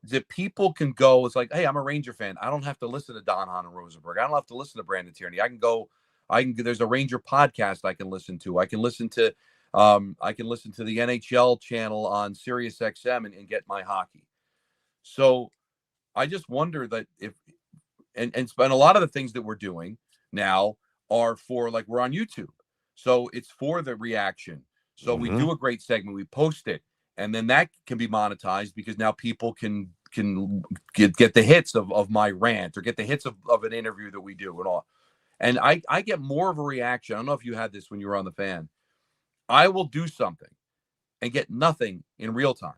that people can go, it's like, hey, I'm a Ranger fan. I don't have to listen to Don Hahn and Rosenberg. I don't have to listen to Brandon Tierney. There's a Ranger podcast I can listen to. I can listen to the NHL channel on Sirius XM and get my hockey. So I just wonder that and a lot of the things that we're doing now are for, like, we're on YouTube. So it's for the reaction. So we do a great segment, we post it, and then that can be monetized because now people can get the hits of my rant or get the hits of an interview that we do and all. And I get more of a reaction. I don't know if you had this when you were on the Fan. I will do something and get nothing in real time.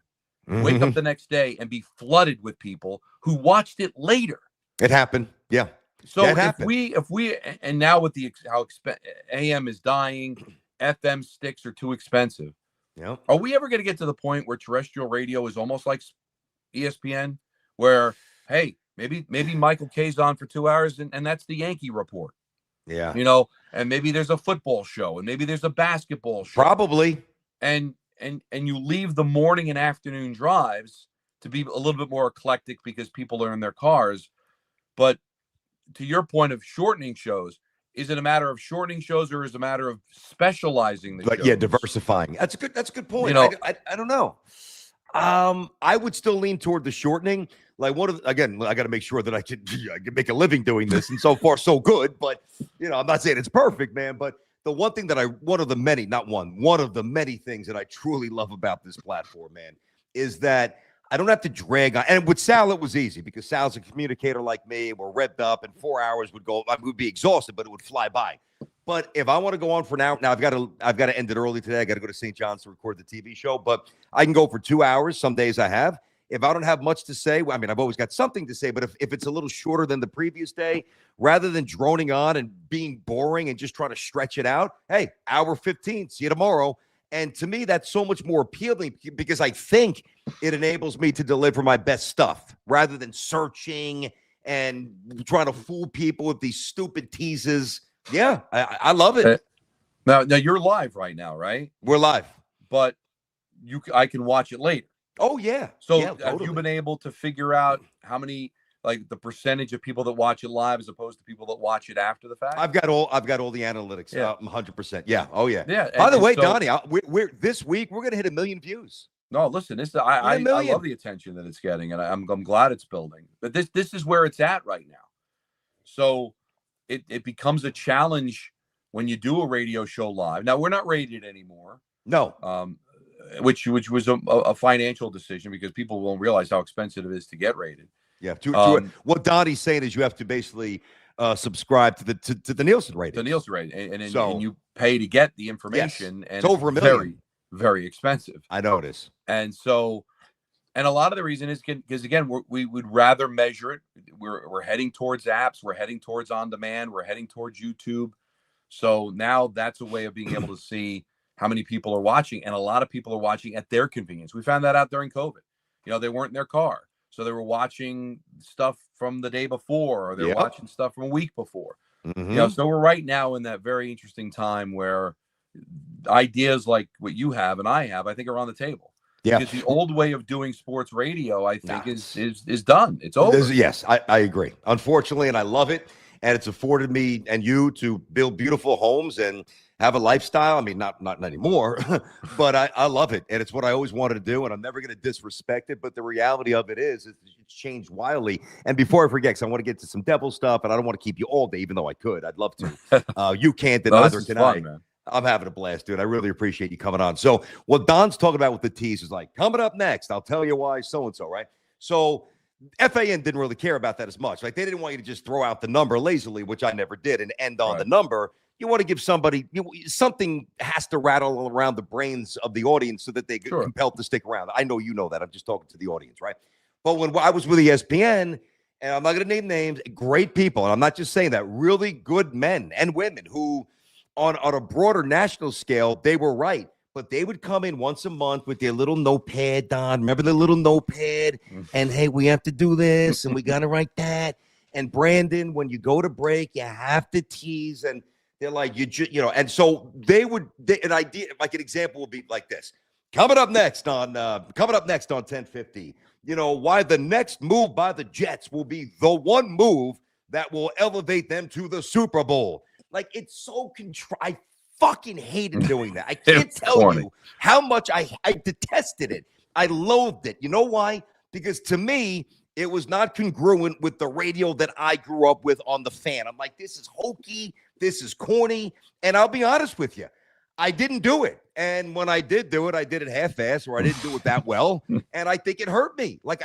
Wake up the next day and be flooded with people who watched it later. It happened. Yeah. So if we and now with how AM is dying, FM sticks are too expensive. Yeah. Are we ever going to get to the point where terrestrial radio is almost like ESPN, where, hey, maybe Michael K's on for 2 hours and that's the Yankee report? Yeah. And maybe there's a football show and maybe there's a basketball show. Probably. And you leave the morning and afternoon drives to be a little bit more eclectic because people are in their cars. But to your point of shortening shows, is it a matter of shortening shows or is it a matter of specializing the shows? Yeah, diversifying. That's a good point. I don't know. I would still lean toward the shortening. Like I got to make sure that I can make a living doing this, and so far so good. But I'm not saying it's perfect, man. But the one thing that one of the many things that I truly love about this platform, man, is that I don't have to drag on. And with Sal, it was easy because Sal's a communicator like me. We're revved up, and 4 hours would go. I would be exhausted, but it would fly by. But if I want to go on for now, I've got to end it early today. I got to go to St. John's to record the TV show, but I can go for 2 hours. Some days I have. If I don't have much to say, I've always got something to say, but if it's a little shorter than the previous day, rather than droning on and being boring and just trying to stretch it out, hey, hour 15, see you tomorrow. And to me, that's so much more appealing because I think it enables me to deliver my best stuff rather than searching and trying to fool people with these stupid teases. Yeah, I love it. Now you're live right now, right? We're live. But I can watch it later. Oh, yeah. So yeah, have you been able to figure out how many like the percentage of people that watch it live as opposed to people that watch it after the fact? I've got all the analytics. Yeah. 100%. Yeah. Oh yeah. Yeah. By the and way, so, Donnie, we're this week we're gonna hit 1 million views. no, listen, this Hit I 1 million. love the attention that it's getting, and I'm glad it's building. But this is where it's at right now. So it becomes a challenge when you do a radio show live. Now we're not rated anymore. No. Which was a financial decision because people won't realize how expensive it is to get rated. Yeah. What Donnie's saying is you have to basically subscribe to the Nielsen rating. The Nielsen rating, and you pay to get the information, and it's over $1 million. Very, very expensive. I notice. And so, and a lot of the reason is because again, we would rather measure it. We're heading towards apps. We're heading towards on demand. We're heading towards YouTube. So now that's a way of being able to see how many people are watching, and a lot of people are watching at their convenience. We found that out during COVID. They weren't in their car, so they were watching stuff from the day before, or they're watching stuff from a week before. So we're right now in that very interesting time where ideas like what you have and I have, I think, are on the table. Yeah, because the old way of doing sports radio, I think, is done. It's over. Yes, I agree. Unfortunately, and I love it, and it's afforded me and you to build beautiful homes and have a lifestyle. I mean, not anymore, but I love it, and it's what I always wanted to do, and I'm never going to disrespect it. But the reality of it is, it's changed wildly. And before I forget, because I want to get to some devil stuff, and I don't want to keep you all day, even though I could. I'd love to. You can't, and neither can I. Man. I'm having a blast, dude. I really appreciate you coming on. So what Don's talking about with the tease is like, coming up next, I'll tell you why so-and-so, right? So FAN didn't really care about that as much. Like, they didn't want you to just throw out the number lazily, which I never did, and end on the number. You want to give somebody, something has to rattle around the brains of the audience so that they get compelled to stick around. I know you know that. I'm just talking to the audience, right? But when I was with ESPN, and I'm not going to name names, great people, and I'm not just saying that, really good men and women who, on a broader national scale, they were right. But they would come in once a month with their little notepad, Don. Remember the little notepad? And, hey, we have to do this, and we got to write that. And, Brandon, when you go to break, you have to tease. And they're like, and so an idea, like an example would be like this. Coming up next on 1050, why the next move by the Jets will be the one move that will elevate them to the Super Bowl. Like, it's so I fucking hated doing that. I can't tell you how much I detested it. I loathed it. You know why? Because to me, it was not congruent with the radio that I grew up with on the Fan. I'm like, this is hokey. This is corny. And I'll be honest with you, I didn't do it. And when I did do it, I did it half-assed, or I didn't do it that well. And I think it hurt me. Like,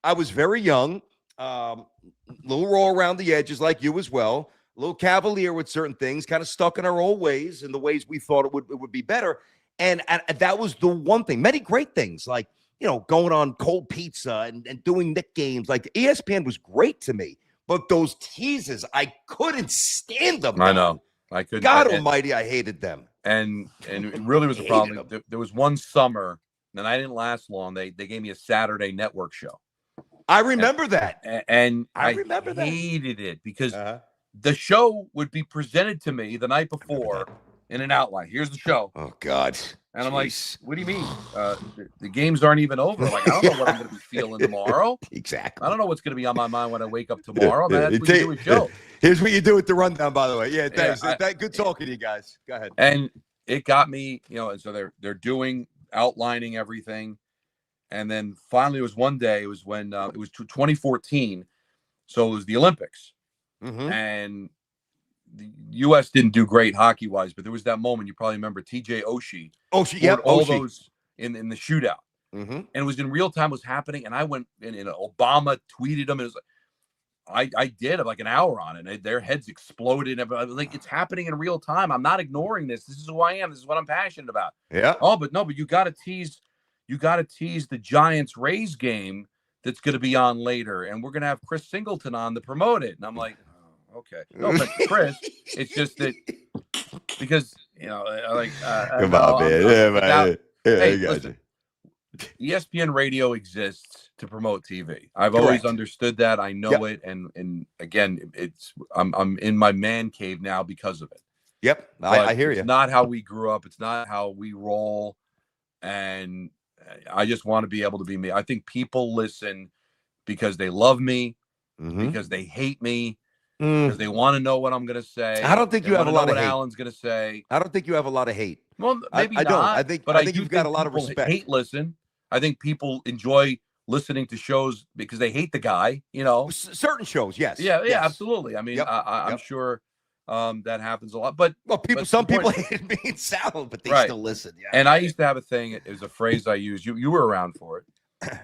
I was very young, little raw around the edges like you as well. A little cavalier with certain things, kind of stuck in our old ways and the ways we thought it would be better. And that was the one thing. Many great things, like, going on cold pizza and doing Nick games. Like, ESPN was great to me. But those teases, I couldn't stand them. I know. I couldn't. God almighty, I hated them. And it really was a problem. There was one summer, and I didn't last long. They gave me a Saturday network show. I remember that. And I remember hated it because the show would be presented to me the night before in an outline. Here's the show. Oh, God. And I'm like, what do you mean? The games aren't even over. Like, I don't know what I'm going to be feeling tomorrow. Exactly. I don't know what's going to be on my mind when I wake up tomorrow. Man, that's what you do with Joe. Here's what you do with the rundown, by the way. Yeah, thanks. Good talking to you guys. Go ahead. And it got me, and so they're outlining everything. And then finally, it was one day. It was when it was 2014. So it was the Olympics. And the U.S. didn't do great hockey-wise, but there was that moment, you probably remember, T.J. Oshie. All those in the shootout. And it was in real time, was happening, and I went, and Obama tweeted them, and it was like, I did like an hour on it, and their heads exploded. And I was like, it's happening in real time. I'm not ignoring this. This is who I am. This is what I'm passionate about. Yeah. Oh, but you got to tease the Giants-Rays game that's going to be on later, and we're going to have Chris Singleton on to promote it. And I'm like, okay. No, but Chris, it's just that because, come on, man. Hey, listen, ESPN radio exists to promote TV. I've always understood that. I know it. And again, I'm in my man cave now because of it. Yep. I hear you. It's not how we grew up. It's not how we roll. And I just want to be able to be me. I think people listen because they love me. because they hate me, Mm. because they want to know what I'm going to say. I don't think They you have a wanna lot know of what hate. Alan's going to say. I don't think you have a lot of hate. Well, maybe I not. don't. But I I think do you've got a lot of people respect. hate listen. I think people enjoy listening to shows because they hate the guy. Certain shows, yes. Yeah, Yes. absolutely. I mean, Yep, I'm yep. sure that happens a lot. But Well, some people hated me and Sal, but they Right. still listen. Yeah. and I used to have a thing. It was a phrase I used. You were around for it.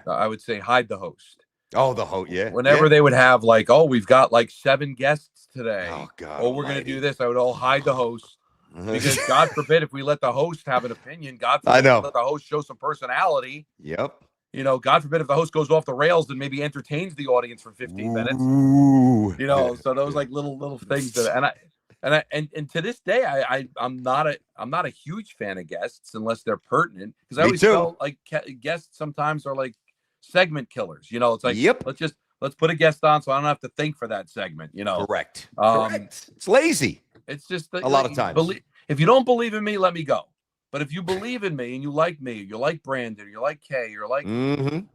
I would say hide the host. Oh, the host, yeah. Whenever yeah. they would have like, oh, we've got like 7 guests today. Oh, God Oh, we're going to almighty. do this. I would all hide the host because God forbid if we let the host have an opinion. God forbid I know. if we let the host show some personality. Yep. God forbid if the host goes off the rails and maybe entertains the audience for 15 minutes. Ooh. So those like little things that, and to this day, I'm not a huge fan of guests unless they're pertinent, because I Me always too. felt like guests sometimes are like segment killers. It's like, Yep. let's put a guest on so I don't have to think for that segment. Correct. Um, Correct. It's lazy. It's just A lot of times. If you don't believe in me, let me go. But if you believe in me and you like me, you like Brandon, you like Kay, you're like,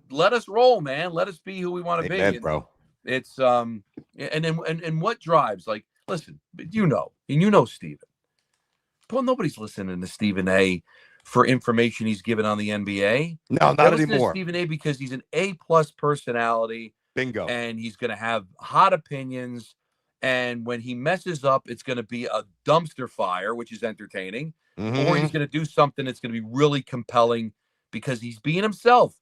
let us roll, man. Let us be who we want to be. Amen, bro. It's and what drives, like, listen, Steven. Well, nobody's listening to Stephen A for information he's given on the NBA. No, not They're listening to anymore. Stephen A because he's an A+ personality. Bingo. And he's going to have hot opinions. And when he messes up, it's going to be a dumpster fire, which is entertaining. Or he's going to do something that's going to be really compelling because he's being himself.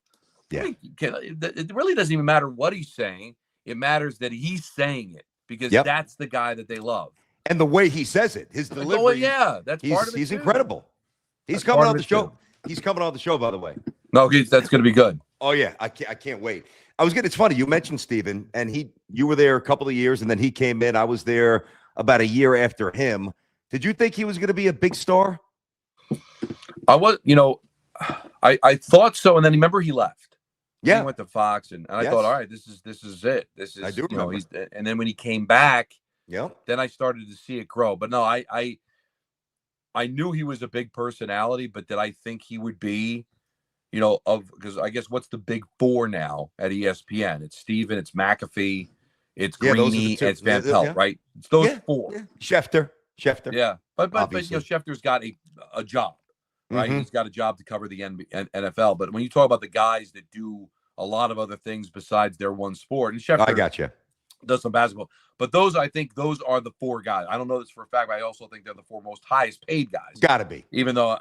Yeah. I mean, it really doesn't even matter what he's saying. It matters that he's saying it, because that's the guy that they love. And the way he says it, his delivery. Oh, yeah, that's part of it. He's too. incredible. He's That's coming part on of the it, show. too. He's coming on the show, by the way. No, that's going to be good. Oh yeah, I can't wait. It's funny you mentioned Steven, and you were there a couple of years, and then he came in. I was there about a year after him. Did you think he was going to be a big star? I was, I thought so, and then remember he left. Yeah, he went to Fox, and I thought, all right, this is it. This is, I do remember. And then when he came back, yeah, then I started to see it grow. But no, I knew he was a big personality, but did I think he would be, because I guess what's the big four now at ESPN? It's Steven, it's McAfee, it's Greeny, and it's Van Pelt, right? It's those four. Yeah. Schefter. Yeah, but Schefter's got a job, right? He's got a job to cover the NFL. But when you talk about the guys that do a lot of other things besides their one sport, and Schefter, I got you, does some basketball. But I think those are the four guys. I don't know this for a fact, but I also think they're the four most highest paid guys. Got to be. Even though,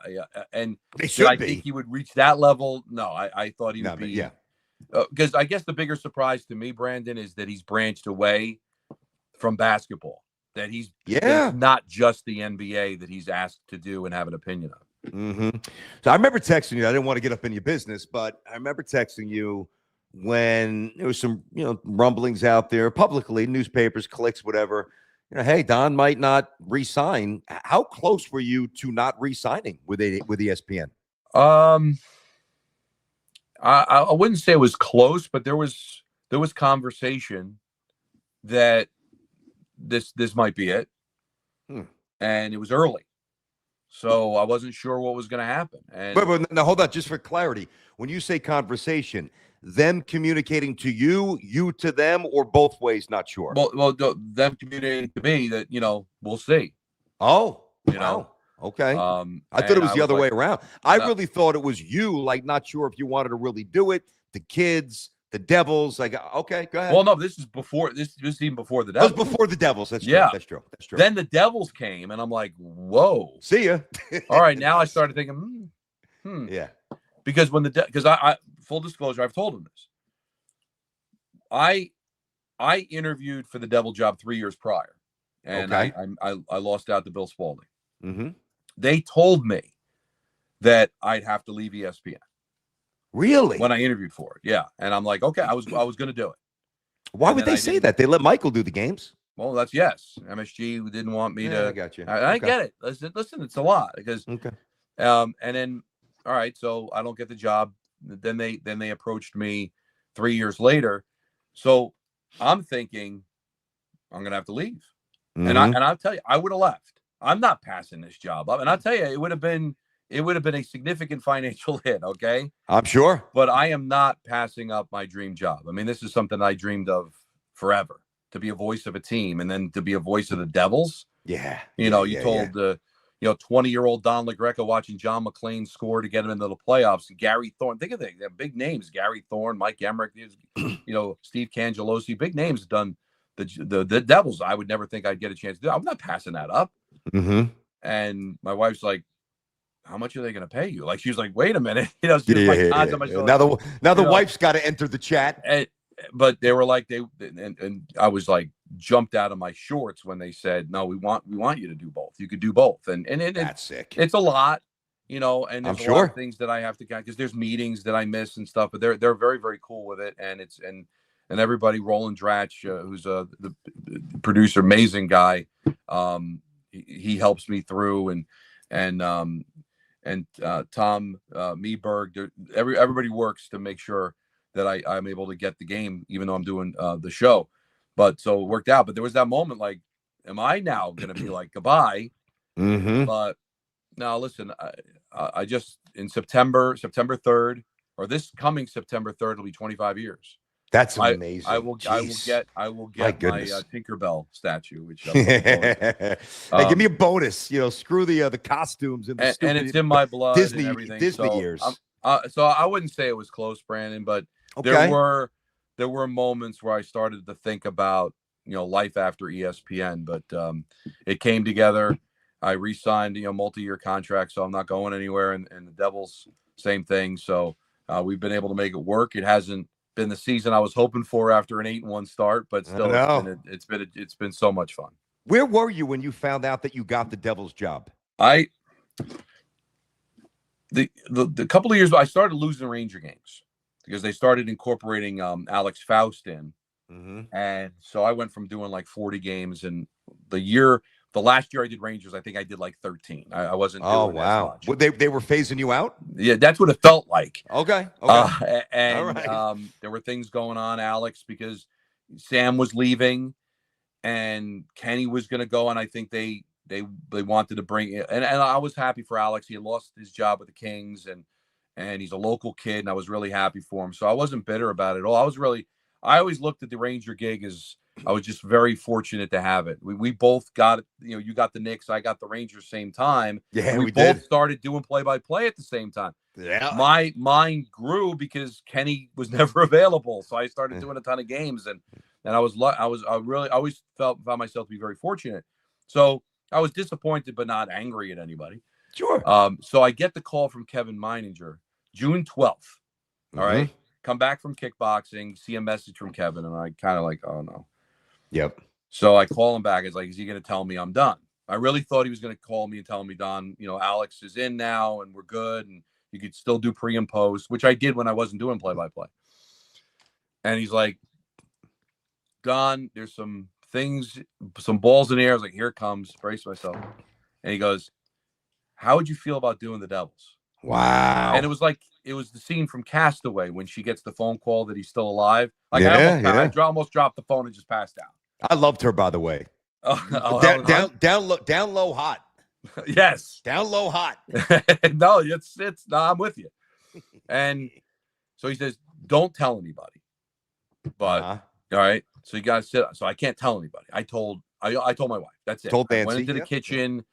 and they should I think he would reach that level. No, I thought he would be. Yeah. Because I guess the bigger surprise to me, Brandon, is that he's branched away from basketball. That he's not just the NBA that he's asked to do and have an opinion on. So I remember texting you. I didn't want to get up in your business, but I remember texting you when there was some, rumblings out there publicly, newspapers, clicks, whatever. Hey, Don might not re-sign. How close were you to not re-signing with ESPN? I wouldn't say it was close, but there was conversation that this might be it, and it was early, so I wasn't sure what was going to happen. And but now hold on, just for clarity, when you say conversation, them communicating to you to them, or both ways? Not sure. Well, them communicating to me that we'll see. Oh, wow. Okay. I thought it was the other way around. I really thought it was you, like, not sure if you wanted to really do it. The kids, the Devils. Like, okay, go ahead. Well, no, this is before. This was even before the Devils. It was before the Devils. That's true. Yeah. That's true. Then the Devils came, and I'm like, whoa. See ya. All right, now I started thinking, yeah. Because because I full disclosure, I've told him this. I interviewed for the Devil job 3 years prior, and I lost out to Bill Spalding. They told me that I'd have to leave ESPN. Really? When I interviewed for it, yeah. And I'm like, okay, I was going to do it. Why would they say that? They let Michael do the games. Well, that's yes. MSG didn't want me to. I got you. I get it. Listen, it's a lot because. Okay. And then, all right, so I don't get the job. Then they approached me 3 years later. So I'm thinking I'm gonna have to leave, and I'll tell you, I would have left. I'm not passing this job up, and I'll tell you, it would have been a significant financial hit. Okay, I'm sure, but I am not passing up my dream job. I mean, this is something I dreamed of forever to be a voice of a team, and then to be a voice of the Devils. Yeah. You know, you told 20-year-old Don LaGreca watching John McClain score to get him into the playoffs. Gary Thorne, think of the big names: Gary Thorne, Mike Emmerich, Steve Cangelosi. Big names done the Devils. I would never think I'd get a chance to do. I'm not passing that up. Mm-hmm. And my wife's like, how much are they going to pay you? Like, she was like, wait a minute. Now the wife's got to enter the chat. But they were like, and I was like, jumped out of my shorts when they said, no, we want you to do both. You could do both. And That's sick. It's a lot, and there's I'm a lot sure of things that I have to get, because there's meetings that I miss and stuff, but they're very, very cool with it. And and everybody, Roland Dratch, who's the producer, amazing guy. He helps me through, and Tom Meberg, everybody works to make sure that I'm able to get the game, even though I'm doing the show. But so it worked out. But there was that moment, like, am I now going to be like, goodbye? Mm-hmm. But now, listen, I just, in September 3rd, or this coming September 3rd, will be 25 years. That's amazing. I will get my Tinkerbell statue, which hey, give me a bonus. Screw the costumes and the and it's in my blood. Disney and everything. Disney so, years. So I wouldn't say it was close, Brandon, but okay. there were moments where I started to think about life after ESPN, but it came together. I re-signed multi-year contract, so I'm not going anywhere, and the Devils, same thing. So we've been able to make it work. It hasn't been the season I was hoping for after an 8-1 start, but still, it's been so much fun. Where were you when you found out that you got the Devils job? The couple of years I started losing Ranger games because they started incorporating Alex Faust in, and so I went from doing like 40 games, and the last year I did Rangers, I think I did like 13. I wasn't doing as much. Well, they were phasing you out? Yeah, that's what it felt like. Okay. And all right. There were things going on, Alex, because Sam was leaving and Kenny was going to go, and I think they wanted to bring it. And I was happy for Alex. He had lost his job with the Kings, and he's a local kid, and I was really happy for him. So I wasn't bitter about it at all. I always looked at the Ranger gig as I was just very fortunate to have it. We both got it. You got the Knicks, I got the Rangers same time. Yeah, we both started doing play-by-play at the same time. Yeah. My mind grew because Kenny was never available. So I started doing a ton of games, and I always found myself to be very fortunate. So I was disappointed, but not angry at anybody. Sure. So I get the call from Kevin Meininger, June 12th. All right. Come back from kickboxing, see a message from Kevin, and I kind of like, oh no. Yep. So I call him back. It's like, is he going to tell me I'm done? I really thought he was going to call me and tell me, Don, Alex is in now and we're good, and you could still do pre and post, which I did when I wasn't doing play-by-play. And he's like, Don, there's some things, some balls in the air. I was like, here it comes, brace myself. And he goes, how would you feel about doing the Devils? Wow. And it was the scene from Castaway when she gets the phone call that he's still alive. Like, I almost dropped the phone and just passed out. I loved her, by the way. Down low hot. Yes. Down low hot. No, I'm with you. And so he says, don't tell anybody. But all right. So you guys sit. So I can't tell anybody. I told my wife. That's it. Told Nancy. I went into the kitchen.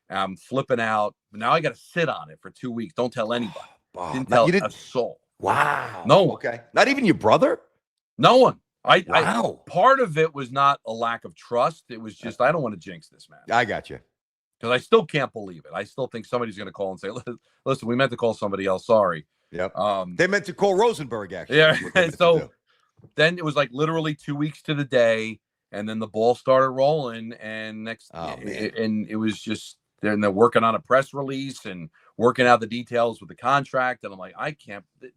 I'm flipping out. But now I got to sit on it for 2 weeks. Don't tell anybody. Didn't tell a soul. Wow. No one. Okay. Not even your brother? No one. Wow. Part of it was not a lack of trust. It was just, I don't want to jinx this, man. I got you. Because I still can't believe it. I still think somebody's going to call and say, listen, we meant to call somebody else. Sorry. Yep. They meant to call Rosenberg, actually. Yeah. So then it was like literally 2 weeks to the day. And then the ball started rolling. And and it was just, they're working on a press release and working out the details with the contract. And I'm like,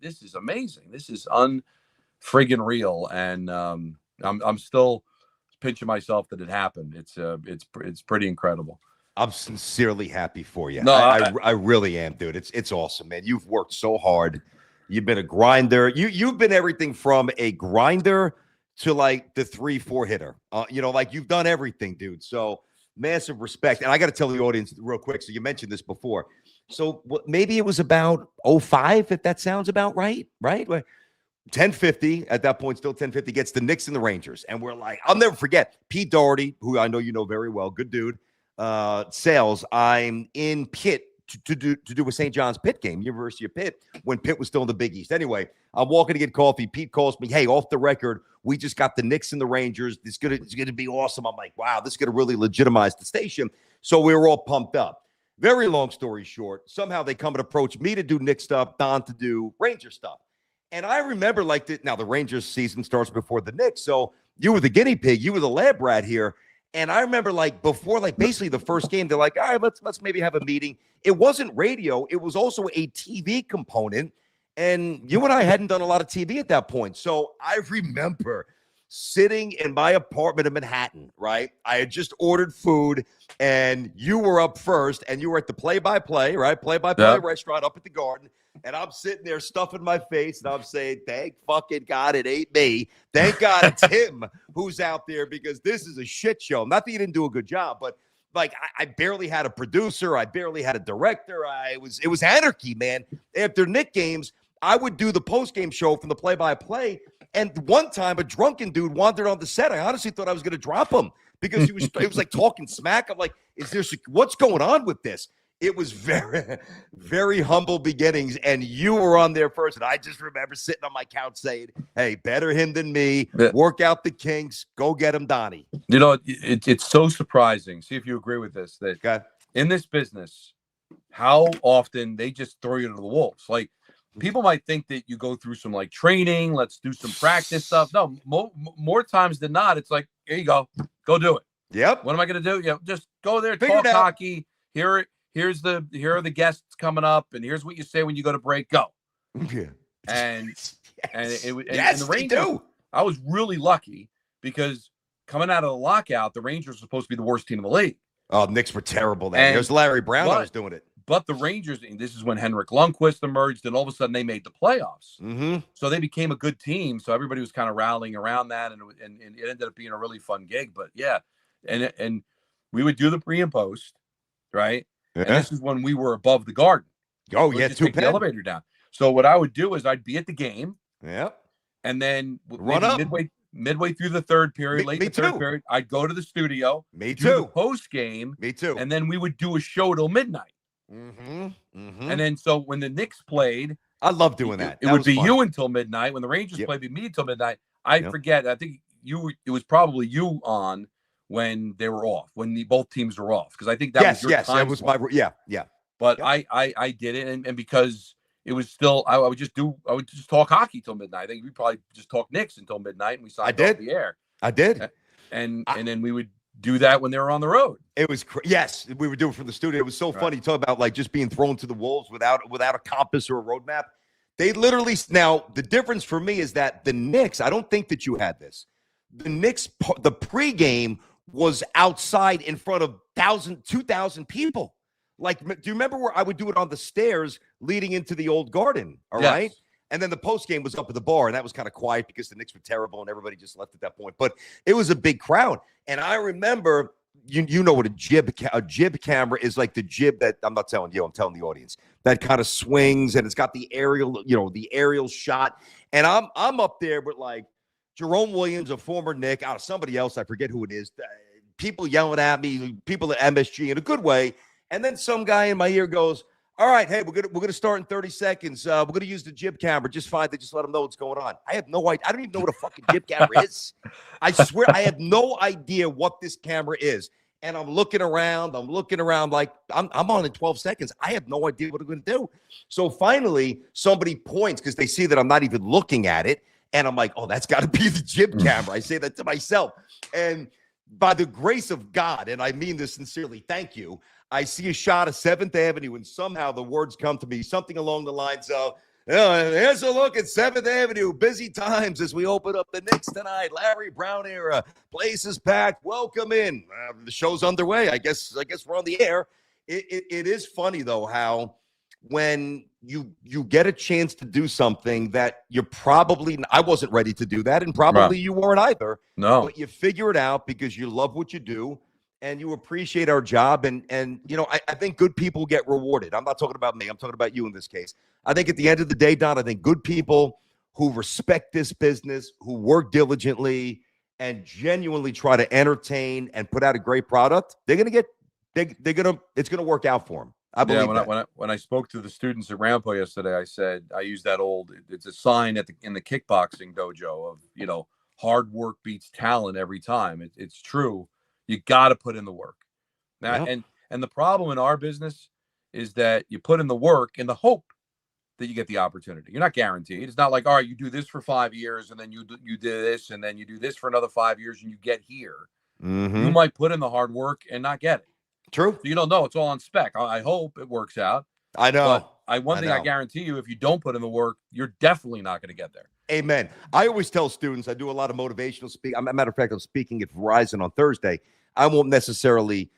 this is amazing. This is unfriggin' real. And I'm still pinching myself that it happened. It's pretty incredible. I'm sincerely happy for you. No, I really am, dude. It's awesome, man. You've worked so hard. You've been a grinder. You've been everything from a grinder to like the 3-4 hitter. Like you've done everything, dude. So massive respect. And I got to tell the audience real quick. So you mentioned this before. So maybe it was about 05, if that sounds about right? Right? 10:50 at that point, still 10:50, gets the Knicks and the Rangers. And we're like, I'll never forget Pete Doherty, who I know you know very well, good dude, sales. I'm in Pitt to do a St. John's Pitt game, University of Pitt, when Pitt was still in the Big East. Anyway, I'm walking to get coffee. Pete calls me, hey, off the record, we just got the Knicks and the Rangers. It's gonna be awesome. I'm like, wow, this is gonna really legitimize the station. So we were all pumped up. Very long story short, somehow they come and approach me to do Knicks stuff, Don to do Ranger stuff. And I remember now the Rangers season starts before the Knicks. So you were the guinea pig, you were the lab rat here. And I remember before basically the first game, they're like, all right, let's maybe have a meeting. It wasn't radio. It was also a TV component. And you and I hadn't done a lot of TV at that point. So I remember sitting in my apartment in Manhattan, right? I had just ordered food and you were up first and you were at the play-by-play, right? Play-by-play restaurant up at the Garden. And I'm sitting there stuffing my face and I'm saying, thank fucking God it ain't me. Thank God it's him who's out there because this is a shit show. Not that you didn't do a good job, but I barely had a producer. I barely had a director. It was anarchy, man. After Knick games, I would do the post-game show from the play-by-play. And one time a drunken dude wandered on the set. I honestly thought I was going to drop him because it was like talking smack. I'm like, what's going on with this? It was very, very humble beginnings, and you were on there first. And I just remember sitting on my couch saying, hey, better him than me. Work out the kinks. Go get him, Donnie. You know, it's so surprising. See if you agree with this, that in this business, how often they just throw you to the wolves. Like, people might think that you go through some training, let's do some practice stuff. No, more times than not, it's like, here you go do it. Yep. What am I going to do? Yeah, just go there, Figure talk hockey. Here are the guests coming up, and here's what you say when you go to break. Go. Yeah. And the Rangers do. I was really lucky because coming out of the lockout, the Rangers were supposed to be the worst team in the league. Oh, Knicks were terrible then. There's Larry Brown that was doing it. But the Rangers, and this is when Henrik Lundqvist emerged, and all of a sudden they made the playoffs. Mm-hmm. So they became a good team. So everybody was kind of rallying around that, and it ended up being a really fun gig. But yeah, and we would do the pre and post, right? Yeah. And this is when we were above the Garden. Oh, yeah, take the elevator down. So what I would do is I'd be at the game. Yep. And then run up midway through the third period, third period, I'd go to the studio. Me do too. the post game. Me too. And then we would do a show till midnight. Mm-hmm. Mm-hmm. And then so when the Knicks played, I love doing that. It would be fun. You until midnight. When the Rangers played, it'd be me until midnight. I forget. I think it was probably you on when they were off, when both teams were off, because I think that was your time. That was my yeah. But I did it, and because it was still, I would just talk hockey till midnight. I think we probably just talk Knicks until midnight, and we signed off the air. I did, and then we would do that when they were on the road. It was yes, we would do it from the studio. It was so funny. Talk about just being thrown to the wolves without a compass or a roadmap. They literally now the difference for me is that the Knicks. I don't think that you had this. The Knicks, the pregame was outside in front of 2,000 people. Do you remember where I would do it on the stairs leading into the old Garden? All right. And then the post game was up at the bar, and that was kind of quiet because the Knicks were terrible and everybody just left at that point. But it was a big crowd. And I remember, you know what a jib camera is, like the jib that I'm not telling you, I'm telling the audience, that kind of swings and it's got the aerial shot. And I'm up there with Jerome Williams, a former Knick, out of somebody else, I forget who it is. People yelling at me, people at MSG in a good way. And then some guy in my ear goes, all right, hey, we're gonna start in 30 seconds. We're gonna use the jib camera. Just fine. They just let them know what's going on. I have no idea. I don't even know what a fucking jib camera is. I swear I have no idea what this camera is. And I'm looking around like I'm on in 12 seconds. I have no idea what I'm gonna do. So finally, somebody points because they see that I'm not even looking at it. And I'm like, oh, that's got to be the jib camera. I say that to myself. And by the grace of God, and I mean this sincerely, thank you, I see a shot of 7th Avenue, and somehow the words come to me, something along the lines of, here's a look at 7th Avenue, busy times as we open up the Knicks tonight. Larry Brown era, place is packed, welcome in. The show's underway. I guess we're on the air. It is funny, though, how when you get a chance to do something that you're probably – I wasn't ready to do that, and probably you weren't either. No. But you figure it out because you love what you do. And you appreciate our job. And I think good people get rewarded. I'm not talking about me. I'm talking about you in this case. I think at the end of the day, Don, I think good people who respect this business, who work diligently, and genuinely try to entertain and put out a great product, they're gonna get it's gonna work out for them. I believe that. When I spoke to the students at Rampo yesterday, I said I used that it's a sign in the kickboxing dojo of hard work beats talent every time. It's true. You got to put in the work. Now, and the problem in our business is that you put in the work in the hope that you get the opportunity. You're not guaranteed. It's not like, all right, you do this for 5 years and then you do this and then you do this for another 5 years and you get here. You might put in the hard work and not get it. True. So you don't know. It's all on spec. I hope it works out. I know. But one thing I guarantee you, if you don't put in the work, you're definitely not going to get there. Amen. I always tell students, I do a lot of motivational speaking. As a matter of fact, I'm speaking at Verizon on Thursday. I won't necessarily,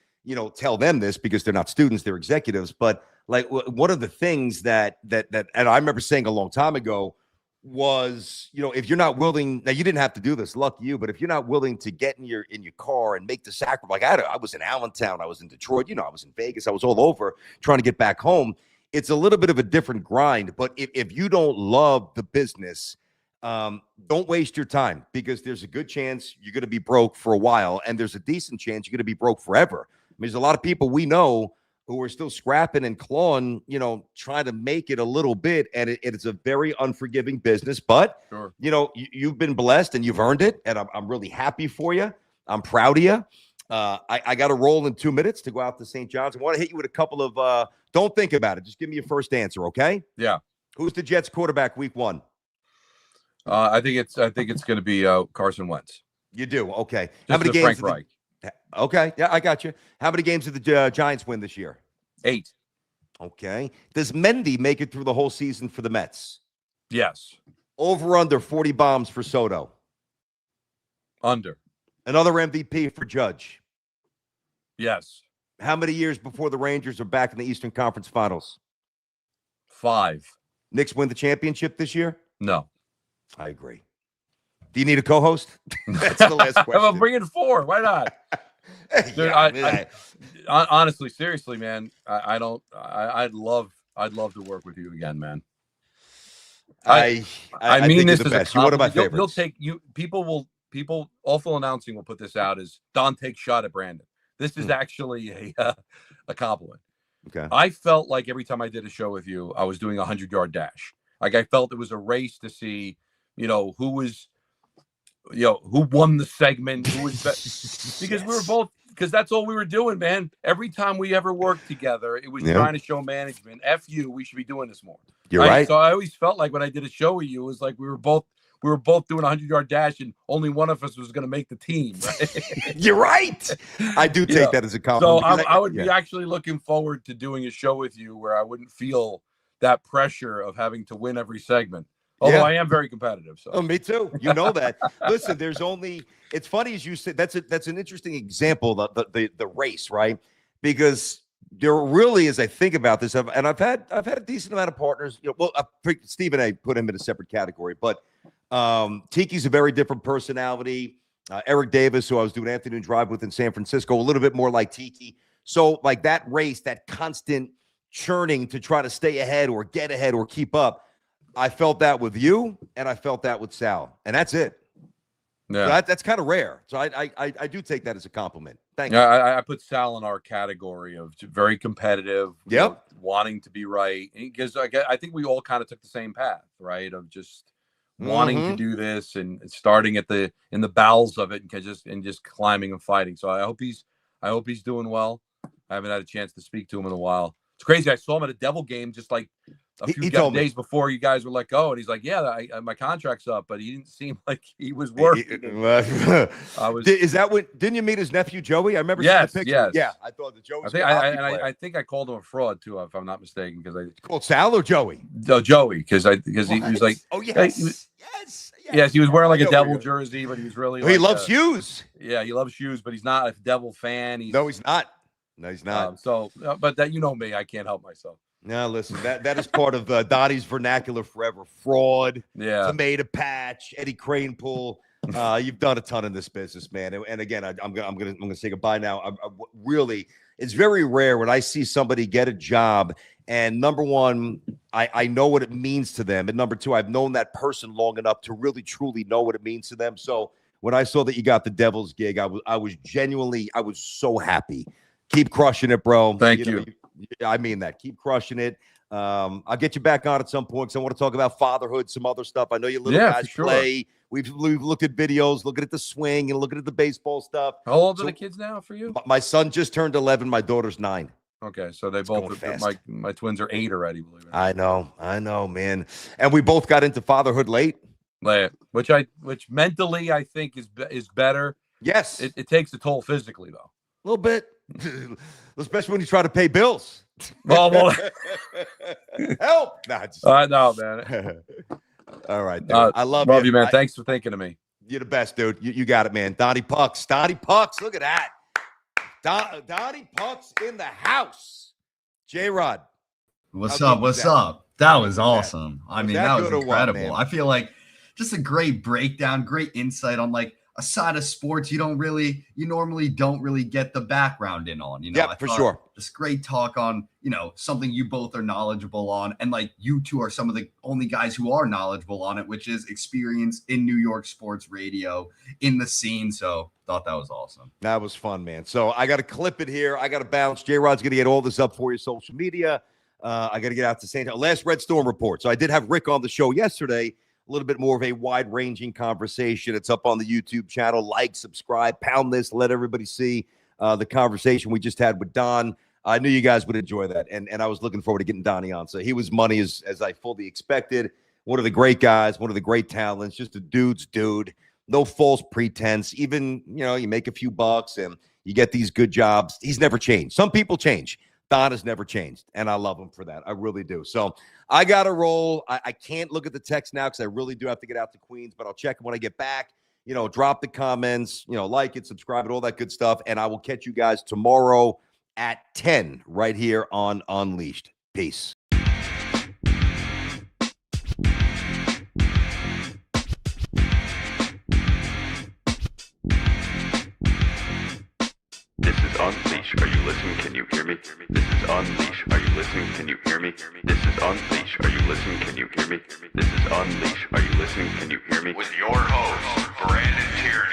tell them this because they're not students, they're executives. But like one of the things that and I remember saying a long time ago was, if you're not willing, now you didn't have to do this, lucky you, but if you're not willing to get in your car and make the sacrifice, like I was in Allentown, I was in Detroit, I was in Vegas, I was all over trying to get back home. It's a little bit of a different grind, but if you don't love the business, don't waste your time, because there's a good chance you're going to be broke for a while, and there's a decent chance you're going to be broke forever. I mean, there's a lot of people we know who are still scrapping and clawing, trying to make it a little bit. And it's a very unforgiving business. But, sure, you've been blessed and you've earned it. And I'm really happy for you. I'm proud of you. I got to roll in 2 minutes to go out to St. John's. I want to hit you with a couple of, don't think about it. Just give me your first answer, okay? Yeah. Who's the Jets quarterback week 1? I think it's going to be Carson Wentz. You do? Okay. Just how many games? Frank Reich. Okay. Yeah, I got you. How many games did the Giants win this year? 8. Okay. Does Mendy make it through the whole season for the Mets? Yes. Over under 40 bombs for Soto? Under. Another MVP for Judge? Yes. How many years before the Rangers are back in the Eastern Conference Finals? 5. Knicks win the championship this year? No. I agree. Do you need a co-host? That's the last question. I'm bringing 4. Why not? Dude, honestly, seriously, man, I'd love to work with you again, man. I mean this as a compliment. You're one of my favorites. People awful announcing will put this out as Don takes shot at Brandon. This is actually a compliment. Okay. I felt like every time I did a show with you, I was doing a 100-yard dash. Like I felt it was a race to see, who was, who won the segment, who was because we were both, because that's all we were doing, man. Every time we ever worked together, it was trying to show management, F you, we should be doing this more. You're right. So I always felt like when I did a show with you, it was like we were both doing a 100-yard dash and only one of us was going to make the team. Right? You're right. I do take that as a compliment. So I would be actually looking forward to doing a show with you where I wouldn't feel that pressure of having to win every segment. Although I am very competitive. So. Oh, me too. You know that. Listen, it's funny as you said, that's an interesting example, the race, right? Because there really, as I think about this, and I've had a decent amount of partners, Stephen A. put him in a separate category, but Tiki's a very different personality. Eric Davis, who I was doing Afternoon Drive with in San Francisco, a little bit more like Tiki. So like that race, that constant churning to try to stay ahead or get ahead or keep up. I felt that with you, and I felt that with Sal, and that's it. Yeah, so that's kind of rare. So I do take that as a compliment. Thank you. I put Sal in our category of very competitive. Yep. Wanting to be right, because I think we all kind of took the same path, right? Of just wanting to do this and starting in the bowels of it and just climbing and fighting. So I hope he's doing well. I haven't had a chance to speak to him in a while. It's crazy. I saw him at a Devil game just like a few days before you guys were let go, and he's like, "Yeah, my contract's up," but he didn't seem like he was working. Is that what? Didn't you meet his nephew Joey? I remember seeing the picture. Yes. Yeah, I thought the Joey. I think I called him a fraud too, if I'm not mistaken, because I called Sal or Joey. No, Joey, because he was like, oh yes, yes, he was wearing like a Devil jersey, but he was really. He loves shoes. Yeah, he loves shoes, but he's not a Devil fan. No, he's not. No, he's not. But that me, I can't help myself. No, listen, that is part of Donnie's vernacular forever. Fraud, tomato patch, Eddie Crane pull. You've done a ton in this business, man. And again, I'm gonna say goodbye now. Really, it's very rare when I see somebody get a job And number one, I know what it means to them. And number two, I've known that person long enough to really, truly know what it means to them. So when I saw that you got the Devils gig, I was genuinely, I was so happy. Keep crushing it, bro. Thank you. I mean that. Keep crushing it. I'll get you back on at some point because I want to talk about fatherhood, some other stuff. I know you little guys play. We've looked at videos, looking at the swing and looking at the baseball stuff. How old are the kids now for you? My son just turned 11. My daughter's 9. Okay, so they both my twins are 8 already. Believe it. I know, man. And we both got into fatherhood late, which mentally I think is better. Yes, it takes a toll physically though. A little bit, especially when you try to pay bills. Well, help! Nah, I know, man. All right, dude. I love you, man. Thanks for thinking of me. You're the best, dude. You got it, man. Donnie Pucks. Look at that. Donnie Pucks in the house. J-Rod. What's up? That was awesome. I mean, that was incredible. I feel like just a great breakdown, great insight on like a side of sports you normally don't really get the background in on, Yeah, for sure. Just great talk on, something you both are knowledgeable on. And like you two are some of the only guys who are knowledgeable on it, which is experience in New York sports radio in the scene. So thought that was awesome. That was fun, man. So I got to clip it here. I got to bounce. J-Rod's going to get all this up for you, social media. I got to get out to St. Last Red Storm report. So I did have Rick on the show yesterday. A little bit more of a wide-ranging conversation. It's up on the YouTube channel. Like, subscribe, pound this, let everybody see the conversation we just had with Don. I knew you guys would enjoy that, and I was looking forward to getting Donnie on. So he was money as I fully expected. One of the great guys, one of the great talents, just a dude's dude. No false pretense. Even, you make a few bucks and you get these good jobs. He's never changed. Some people change. Don has never changed, and I love him for that. I really do. So I got to roll. I can't look at the text now because I really do have to get out to Queens, but I'll check when I get back. Drop the comments, like it, subscribe it, all that good stuff, and I will catch you guys tomorrow at 10 right here on Unleashed. Peace. This is Unleash. Are you listening? Can you hear me? This is Unleash. Are you listening? Can you hear me? This is Unleash. Are you listening? Can you hear me? This is Unleash. Are you listening? Can you hear me? With your host, Brandon Tierney.